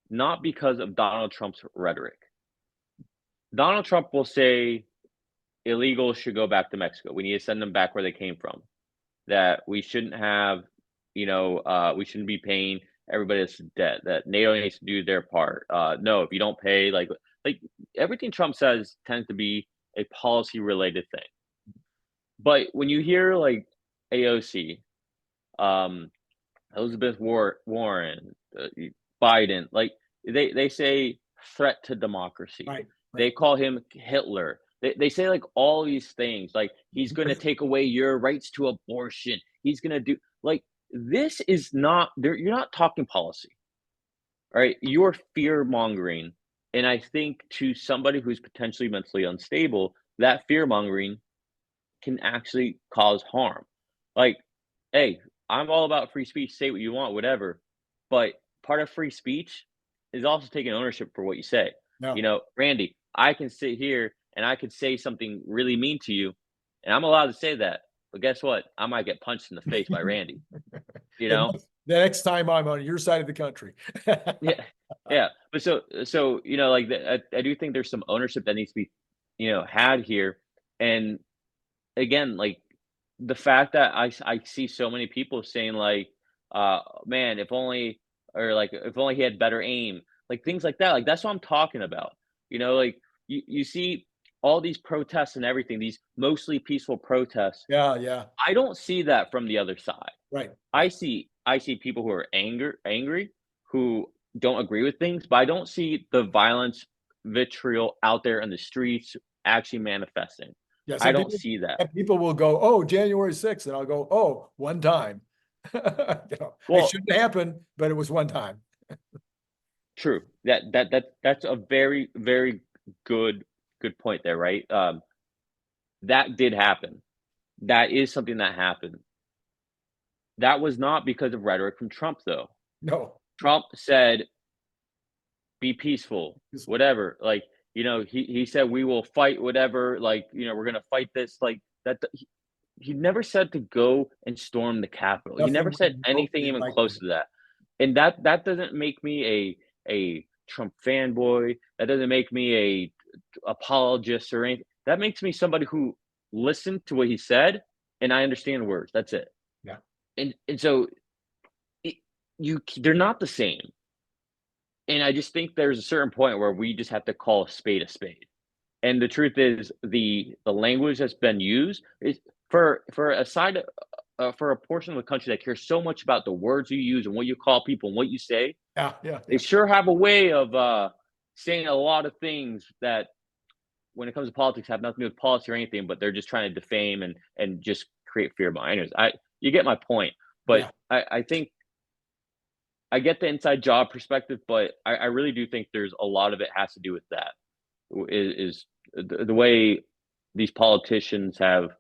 not because of Donald Trump's rhetoric. Donald Trump will say illegals should go back to Mexico. We need to send them back where they came from. That we shouldn't have, we shouldn't be paying everybody that's debt. That NATO needs to do their part. No, if you don't pay, like everything Trump says tends to be a policy related thing. But when you hear like AOC, Elizabeth Warren, Biden, like they say threat to democracy. Right. They call him Hitler. They say like all these things, like he's going to take away your rights to abortion. He's going to do like this is not there. You're not talking policy, right? You're fear mongering. And I think to somebody who's potentially mentally unstable, that fear mongering can actually cause harm. Like, hey, I'm all about free speech, say what you want, whatever. But part of free speech is also taking ownership for what you say. No. Randy, I can sit here and I could say something really mean to you, and I'm allowed to say that. But guess what? I might get punched in the face by Randy. The next time I'm on your side of the country. Yeah. Yeah. But so like I do think there's some ownership that needs to be, had here. And again, like the fact that I see so many people saying like, man, if only he had better aim, like things like that. Like that's what I'm talking about. Like you see all these protests and everything, these mostly peaceful protests. Yeah. I don't see that from the other side. Right. I see people who are angry, who don't agree with things, but I don't see the violence, vitriol out there in the streets actually manifesting. Yeah, I don't see that. And people will go, "Oh, January 6th," and I'll go, "Oh, one time." It shouldn't happen, but it was one time. True. That's a very, very good point there, right? That did happen. That is something that happened. That was not because of rhetoric from Trump, though. No. Trump said, "Be peaceful," whatever. Like, he said, "We will fight whatever." Like, we're gonna fight this. Like that. He never said to go and storm the Capitol. He never said anything even close to that. And that doesn't make me a Trump fanboy. That doesn't make me a apologist or anything. That makes me somebody who listened to what he said and I understand words. That's it. Yeah. And so they're not the same. And I just think there's a certain point where we just have to call a spade a spade. And the truth is the language that's been used is for a side for a portion of the country that cares so much about the words you use and what you call people and what you say. Yeah. They sure have a way of saying a lot of things that when it comes to politics have nothing to do with policy or anything, but they're just trying to defame and just create fear. Anyways, you get my point. But yeah. I think I get the inside job perspective, but I really do think there's a lot of it has to do with that. Is the way these politicians have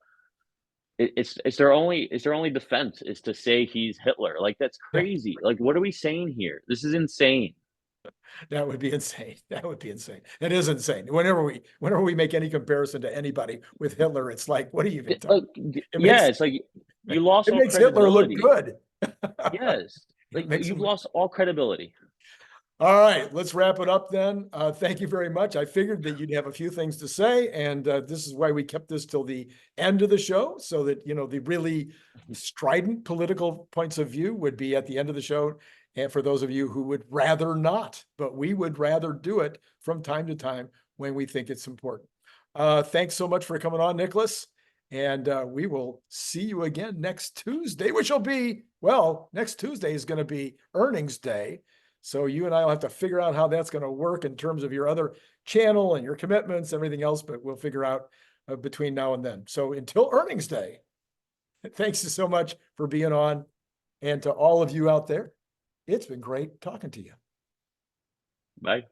it's their only defense is to say he's Hitler. Like that's crazy. Like what are we saying here? This is insane. That would be insane. That would be insane. It is insane. Whenever we make any comparison to anybody with Hitler, it's like, what are you even talking? It's like you lost. It makes Hitler look good. Yes, like you've lost all credibility. All right, let's wrap it up then. Thank you very much. I figured that you'd have a few things to say, and this is why we kept this till the end of the show, so that, you know, the really strident political points of view would be at the end of the show. And for those of you who would rather not, but we would rather do it from time to time when we think it's important. Thanks so much for coming on, Nicholas. And we will see you again next Tuesday, which will be, well, next Tuesday is going to be earnings day. So you and I will have to figure out how that's going to work in terms of your other channel and your commitments, everything else, but we'll figure out between now and then. So until earnings day, thanks so much for being on. And to all of you out there, it's been great talking to you. Bye.